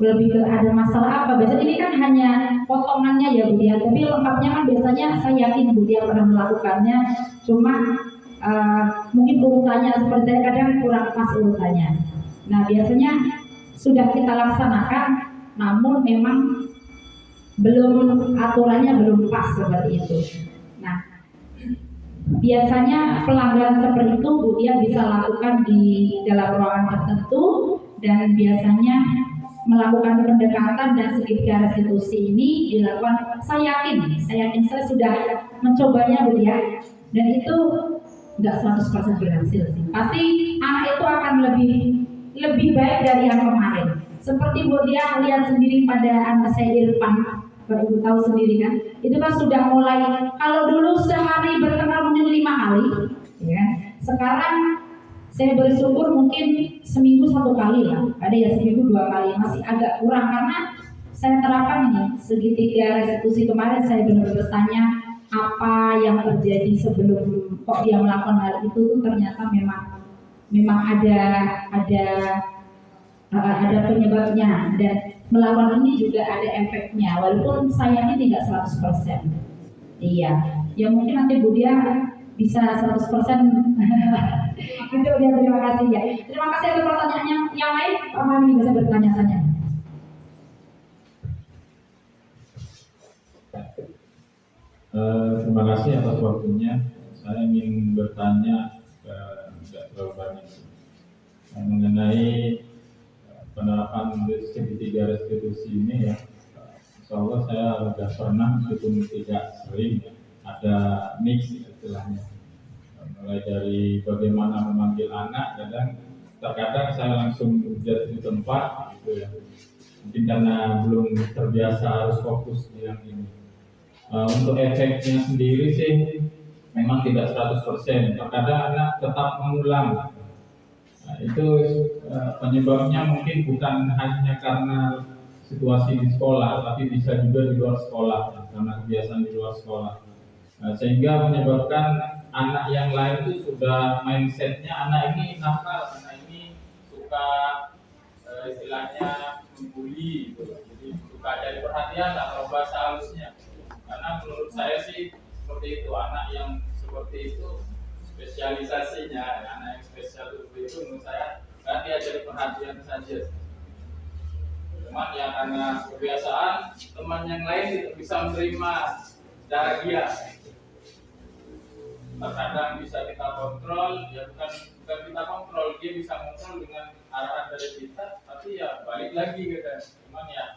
S2: lebih ke ada masalah apa. Biasanya ini kan hanya potongannya ya Bu Dian, tapi lengkapnya kan biasanya saya yakin Bu Dian pernah melakukannya. Cuma mungkin urutannya seperti saya kadang kurang pas urutannya. Nah biasanya sudah kita laksanakan, namun memang aturannya belum pas seperti itu. Nah, biasanya pelanggaran seperti itu Bu Dian bisa lakukan di dalam ruangan tertentu, dan biasanya melakukan pendekatan dan segitiga restitusi ini dilakukan. Saya yakin saya sudah mencobanya Bu Dian, dan itu nggak 100% berhasil sih. Pasti anak itu akan lebih baik dari yang kemarin. Seperti Bu Dian lihat sendiri pada anak saya Irfan. Baru tahu sendiri kan, itu kan sudah mulai, kalau dulu sehari berkenal mungkin 5 kali, ya. Sekarang saya bersyukur mungkin seminggu 1 kali lah, ada ya seminggu 2 kali, masih agak kurang karena saya terapkan ini segitiga restitusi. Kemarin saya benar-benar tanya apa yang terjadi sebelum kok dia melakukan hal itu tuh ternyata memang ada penyebabnya, dan melawan ini juga ada efeknya, walaupun saya ini tidak 100%. Iya, ya mungkin nanti Bu Dia bisa 100%. Itu dia, terima kasih ya. Terima kasih atas pertanyaan yang lain. Pak Mami bisa bertanya-tanya.
S3: Terima kasih atas waktunya. Saya ingin bertanya tidak terlalu banyak mengenai penerapan segitiga restitusi ini ya. Insya Allah saya sudah pernah, meskipun tidak sering, ada mix istilahnya. Mulai dari bagaimana memanggil anak, kadang terkadang saya langsung kerja di tempat gitu ya. Mungkin karena belum terbiasa harus fokus di yang ini. Untuk efeknya sendiri sih memang tidak 100%. Terkadang anak tetap mengulang. Nah, itu penyebabnya mungkin bukan hanya karena situasi di sekolah, tapi bisa juga di luar sekolah, karena kebiasaan di luar sekolah. Sehingga menyebabkan anak yang lain itu sudah mindsetnya anak ini nakal, anak ini suka istilahnya membuli, gitu. Jadi suka cari perhatian lah kalau bahasa halusnya. Karena menurut saya sih seperti itu, anak yang seperti itu spesialisasinya, anak yang spesial seperti itu menurut saya kan dia cari perhatian saja. Cuman ya karena kebiasaan teman yang lain tidak bisa menerima cara dia. Terkadang bisa kita kontrol, ya bukan kita kontrol, dia bisa kontrol dengan arahan dari kita, tapi ya balik lagi gitu. Cuman ya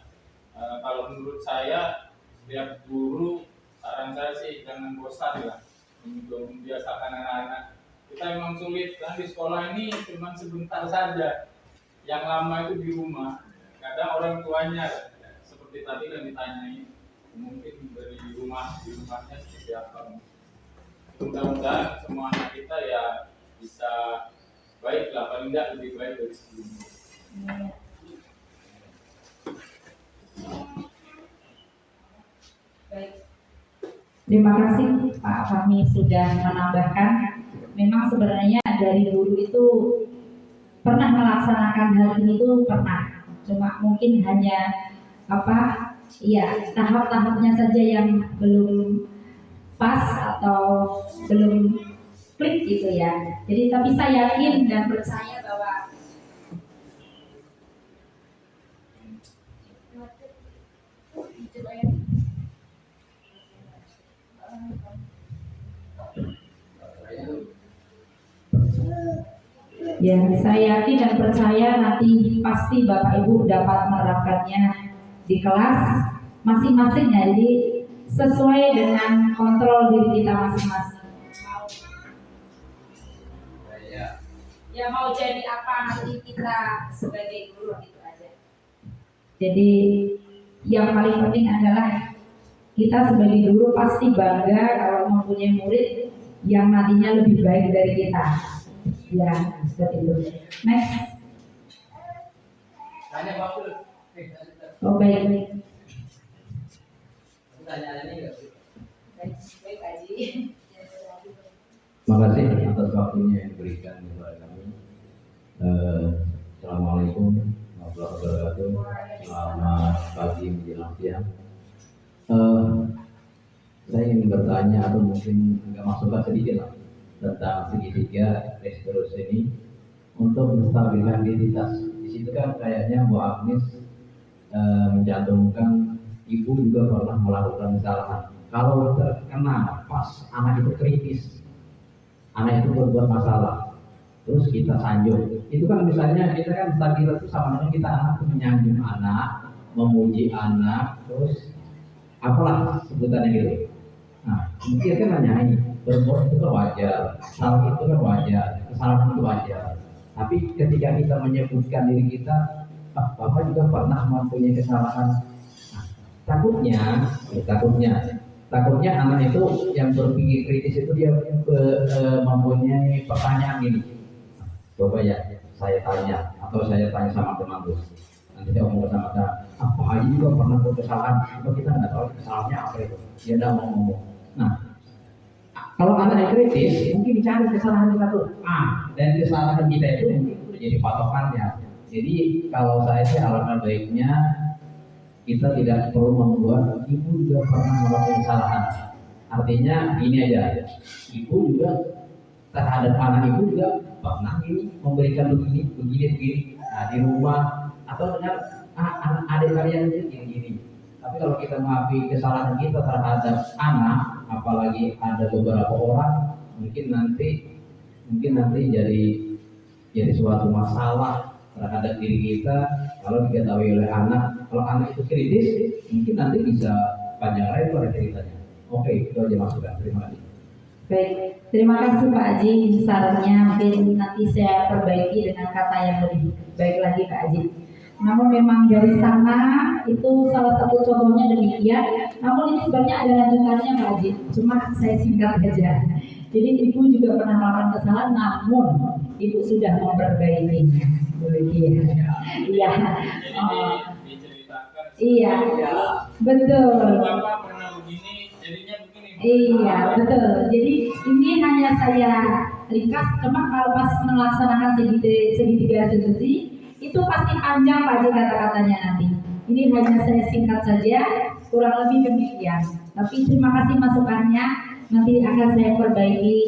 S3: kalau menurut saya setiap guru saran saya sih jangan bosan lah untuk membiasakan anak-anak. Kita memang sulit kan di sekolah ini cuma sebentar saja, yang lama itu di rumah. Kadang orang tuanya seperti tadi kan ditanyai mungkin dari rumahnya seperti apa. Mudah-mudahan semua anak kita ya bisa baik lah, paling tidak lebih baik dari sebelumnya.
S2: Baik. Terima kasih Pak Fahmi sudah menambahkan. Memang sebenarnya dari guru itu pernah melaksanakan hal ini itu pernah. Cuma mungkin hanya tahap-tahapnya saja yang belum pas atau belum klik gitu ya. Jadi tapi saya yakin dan percaya bahwa ya, saya yakin dan percaya nanti pasti Bapak Ibu dapat menerapkannya di kelas masing-masing ya. Jadi sesuai dengan kontrol diri kita masing-masing. Ya mau jadi apa nanti kita sebagai guru itu aja. Jadi yang paling penting adalah kita sebagai guru pasti bangga kalau mempunyai murid yang nantinya lebih baik dari kita. Ya, seperti itu. Next.
S5: Tanya waktu.
S2: Oh baik.
S5: Pertanyaan ini enggak?
S2: Baik Haji.
S5: Terima kasih atas waktunya yang diberikan kepada kami. Assalamualaikum warahmatullahi wabarakatuh. Selamat pagi menjelang siang. Saya ingin bertanya atau mungkin agak masukkan sedikit lah tentang segitiga Restorus ini untuk menstabilkan identitas. Di situ kan kayaknya Bu Agnes mencantumkan ibu juga pernah melakukan kesalahan. Kalau terkena pas anak itu kritis, anak itu berbuat masalah, terus kita sanjung. Itu kan misalnya kita kan stabil itu sama dengan kita anak itu menyanjung anak, memuji anak, terus apalah sebutannya gitu. Nah, mungkin kan hanya ini berbuat itu kan wajar, salah itu kan wajar, kesalahan itu wajar. Tapi ketika kita menyebutkan diri kita, Bapak juga pernah mempunyai kesalahan. Nah, takutnya anak itu yang berpikir kritis itu dia mempunyai pertanyaan ini. Coba ya, saya tanya atau saya tanya sama teman-teman. Nanti saya ngomong sama dia, Pak Haji juga pernah buat kesalahan, atau kita nggak tahu kesalahannya apa itu. Dia nggak mau ngomong. Nah, kalau anak yang kritis, mungkin dicari kesalahan kita tuh. Dan kesalahan kita itu mungkin itu jadi patokannya. Jadi kalau saya sih alangkah baiknya kita tidak perlu membuat ibu juga pernah melakukan kesalahan. Artinya ini aja, ibu juga terhadap anak ibu juga pernah ini memberikan begini. Nah, di rumah atau dengan adik kalian itu gini. Tapi kalau kita mengakui kesalahan kita terhadap anak, apalagi ada beberapa orang, mungkin nanti jadi suatu masalah terhadap diri kita kalau diketahui oleh anak. Kalau anak itu kritis, mungkin nanti bisa panjang lebar ceritanya. Oke, itu aja masukan. Terima kasih.
S2: Baik, terima kasih Pak Haji sarannya. Mungkin nanti saya perbaiki dengan kata yang lebih baik lagi Pak Haji. Namun memang dari sana itu salah satu contohnya demikian. Namun ini sebenarnya ada lanjutannya Pak Haji. Cuma saya singkat saja. Jadi ibu juga pernah melakukan kesalahan, namun ibu sudah memperbaikinya. Demikian. Iya. Oh,
S3: Diceritakan.
S2: iya. Betul.
S3: Bapak pernah begini, jadinya begini.
S2: Iya betul. Jadi ini hanya saya ringkas. Cuma kalau pas melaksanakan segitiga sesi itu pasti panjang Pak Haji kata-katanya nanti. Ini hanya saya singkat saja, kurang lebih demikian. Tapi terima kasih masukannya. Nanti akan saya perbaiki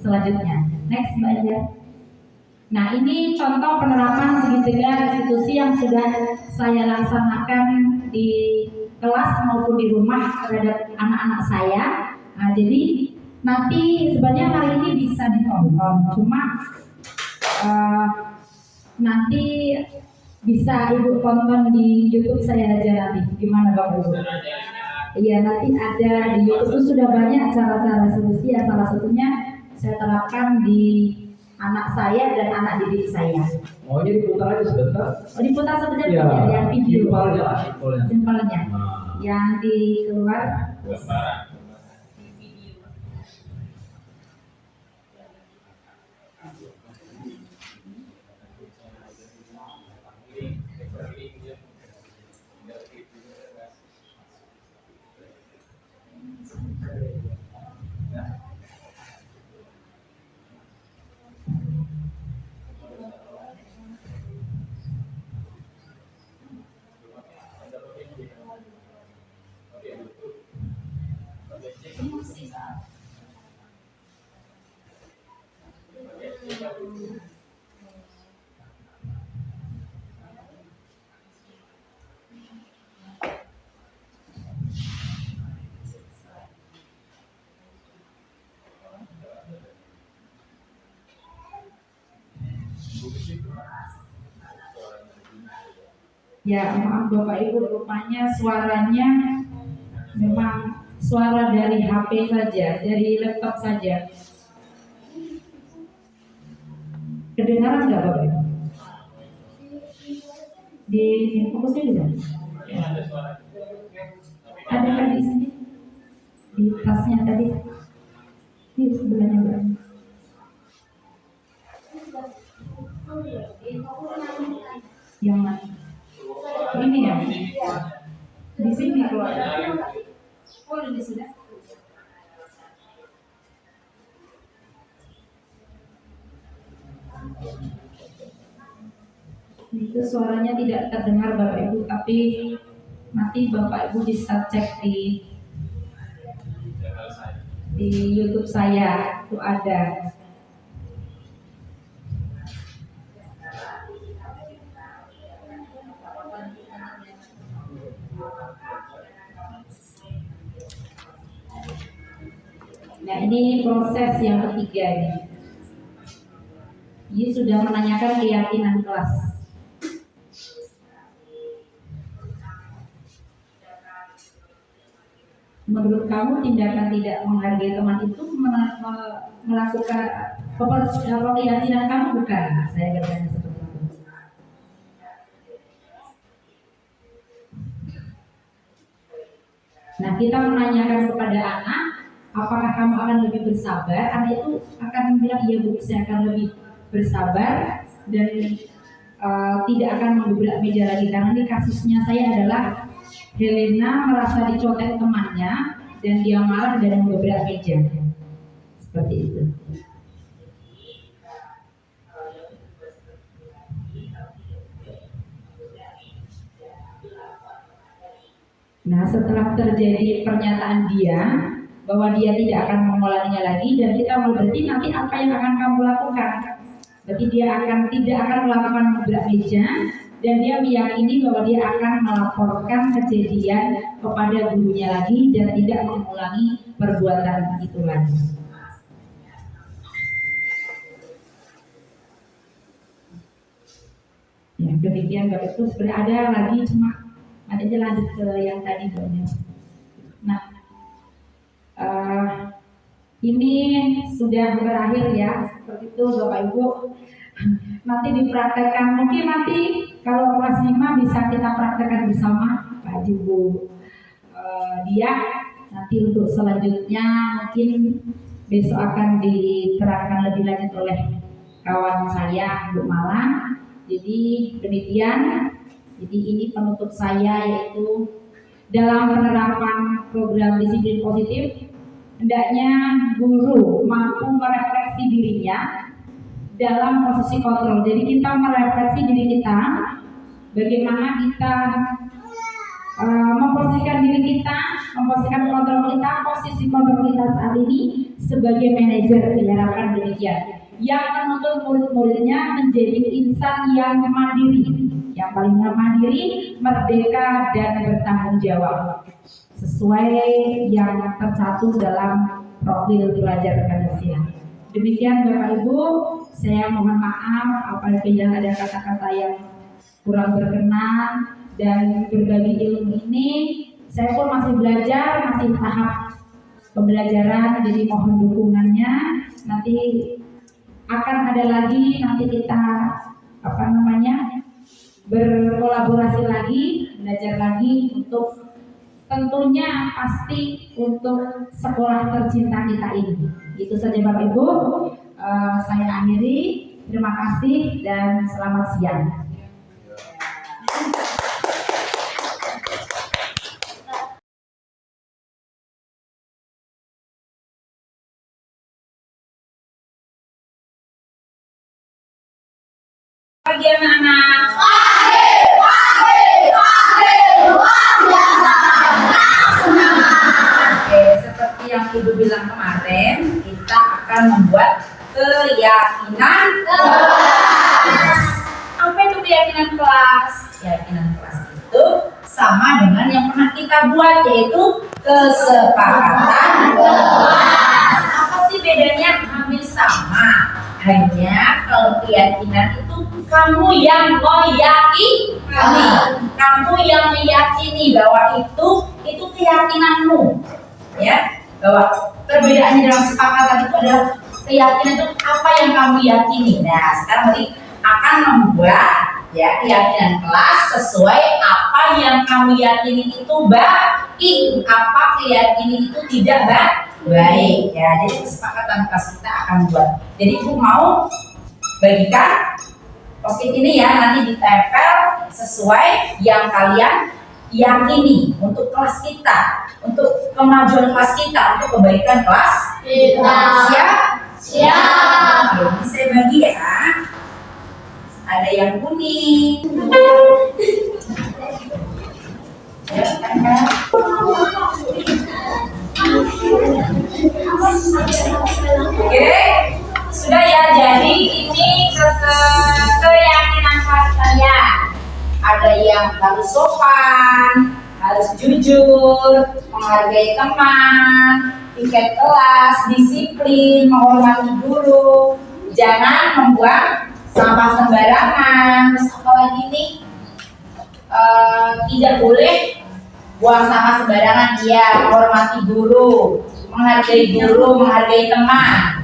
S2: selanjutnya. Next Mbak Anja. Nah ini contoh penerapan segitiga restitusi yang sudah saya laksanakan di kelas maupun di rumah terhadap anak-anak saya. Nah, jadi nanti sebenarnya hari ini bisa ditonton, cuma nanti bisa ibu tonton di YouTube saya aja nanti. Gimana Bapak Ibu? Iya nanti ada di YouTube itu sudah banyak cara-cara solusi ya, salah satunya saya terapkan di anak saya dan anak didik saya.
S5: Oh jadi diputar aja sebentar.
S2: Oh, diputar sebentar
S5: Ya,
S2: yang video.
S5: simpel aja lah, simpelnya.
S2: Simpelnya.
S5: Nah.
S2: Yang di keluar.
S3: Gambaran.
S2: Ya maaf Bapak Ibu, rupanya suaranya memang suara dari HP saja, dari laptop saja. Kedengaran nggak Bapak Ibu? Di fokusnya di mana?
S3: Ada suara.
S2: Ada kan di sini? Di tasnya tadi? Di sebelahnya Mbak. Yang mana? Ini ya? Di sini keluar. Oh ini sudah. Itu suaranya tidak terdengar Bapak Ibu, tapi nanti Bapak Ibu bisa cek di YouTube saya, itu ada. Nah ini proses yang ketiga ini. Ini sudah menanyakan keyakinan kelas. Menurut kamu tindakan tidak menghargai teman itu melakukan keyakinan kamu bukan? Saya bertanya seperti itu. Nah kita menanyakan kepada anak, apakah kamu akan lebih bersabar? Anak itu akan bilang iya Bu, saya akan lebih bersabar dan tidak akan menggebrak meja lagi. Karena ini kasusnya saya adalah Helena merasa dicontek temannya dan dia marah dan menggebrak meja. Seperti itu. Nah setelah terjadi pernyataan dia bahwa dia tidak akan mengulanginya lagi dan kita mau berarti nanti apa yang akan kamu lakukan? Berarti dia tidak akan melakukan menggebrak meja dan dia meyakini bahwa dia akan melaporkan kejadian kepada gurunya lagi dan tidak mengulangi perbuatan itu lagi. Ya demikian Bapak itu sebenarnya ada lagi cuma ada aja lanjut ke yang tadi banyak. Nah Ini sudah berakhir ya, seperti itu Bapak Ibu. Nanti dipraktekkan, mungkin nanti kalau kelas 5 bisa kita praktekkan bersama Pak Haji Bu Dia. Nanti untuk selanjutnya mungkin besok akan diterangkan lebih lanjut oleh kawan saya Bu Malang. Jadi demikian. Jadi ini penutup saya, yaitu dalam penerapan program disiplin positif, hendaknya guru mampu merefleksi dirinya dalam posisi kontrol. Jadi kita merefleksi diri kita, bagaimana kita memposisikan diri kita, memposisikan kontrol kita, posisi kontrol kita saat ini sebagai manajer. Diharapkan demikian. Yang menuntut murid-muridnya menjadi insan yang mandiri, yang paling mandiri, merdeka dan bertanggung jawab, sesuai yang tercantum dalam profil pelajar Pancasila. Demikian Bapak Ibu, saya mohon maaf apabila ada kata-kata yang kurang berkenan, dan berbagi ilmu ini saya pun masih belajar, masih tahap pembelajaran, jadi mohon dukungannya. Nanti akan ada lagi, nanti kita berkolaborasi lagi, belajar lagi untuk tentunya pasti untuk sekolah tercinta kita ini. Itu saja Bapak Ibu, saya akhiri. Terima kasih dan selamat siang. Pagi anak-anak. Oke, seperti yang Ibu bilang kemarin, kita akan membuat keyakinan kelas. Apa itu keyakinan kelas? Keyakinan kelas itu sama dengan yang pernah kita buat, yaitu kesepakatan kelas. Apa sih bedanya? Hampir sama. Hanya kalau keyakinan itu kamu yang meyakini, kamu yang meyakini bahwa itu keyakinanmu, ya, bahwa perbedaannya dalam kesepakatan itu adalah keyakinan itu apa yang kamu yakini. Nah, sekarang nanti akan membuat ya keyakinan kelas sesuai apa yang kamu yakini itu baik, apa keyakinan itu tidak baik. Ya, jadi kesepakatan kelas kita akan buat. Jadi Ibu mau bagikan post-it ini ya, nanti ditempel sesuai yang kalian yakini untuk kelas kita, untuk kemajuan kelas kita, untuk kebaikan kelas kita. Siap? Oke, saya bagi ya. Ada yang kuning. Ya, Oke, sudah ya. Jadi ini keyakinan kelas kalian. Ada yang harus sopan, harus jujur, menghargai teman, tiket kelas, disiplin, menghormati guru, jangan membuang sampah sembarangan. Terus apa lagi nih? Tidak boleh buang sampah sembarangan. Dia menghormati guru, menghargai teman.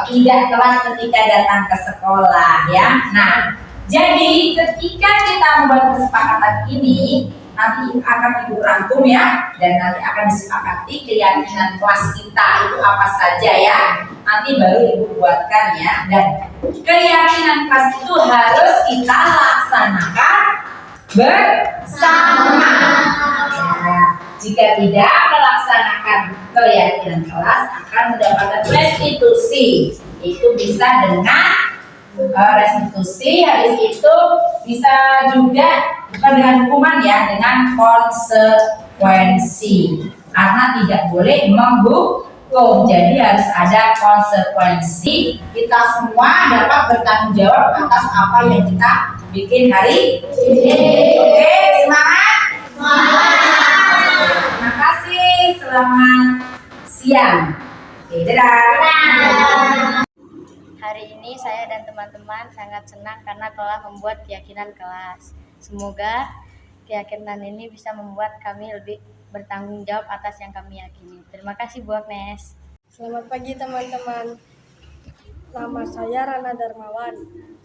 S2: Tidak telat ketika datang ke sekolah ya. Nah, jadi ketika kita membuat kesepakatan ini, nanti akan Ibu rangkum ya, dan nanti akan disepakati keyakinan kelas kita itu apa saja ya. Nanti baru Ibu buatkan ya. Dan keyakinan kelas itu harus kita laksanakan bersama. Ya, jika tidak melaksanakan keyakinan kelas akan mendapatkan restitusi. Itu bisa dengan restitusi, habis itu bisa juga bukan dengan hukuman ya, dengan konsekuensi, karena tidak boleh menghukum. Jadi harus ada konsekuensi. Kita semua dapat bertanggung jawab atas apa yang kita bikin hari ini. Oke, semangat. Terima kasih, selamat siang. Oke, dadah.
S6: Hari ini saya dan teman-teman sangat senang karena telah membuat keyakinan kelas. Semoga keyakinan ini bisa membuat kami lebih bertanggung jawab atas yang kami yakini. Terima kasih Bu Agnes.
S7: Selamat pagi teman-teman. Nama saya Rana Darmawan.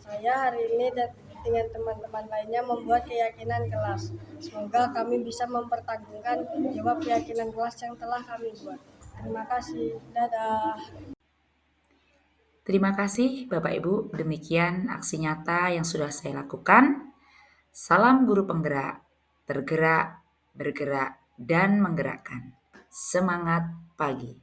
S7: Saya hari ini dengan teman-teman lainnya membuat keyakinan kelas. Semoga kami bisa mempertanggungan jawab keyakinan kelas yang telah kami buat. Terima kasih. Dadah.
S1: Terima kasih Bapak Ibu, demikian aksi nyata yang sudah saya lakukan. Salam guru penggerak, tergerak, bergerak, dan menggerakkan. Semangat pagi.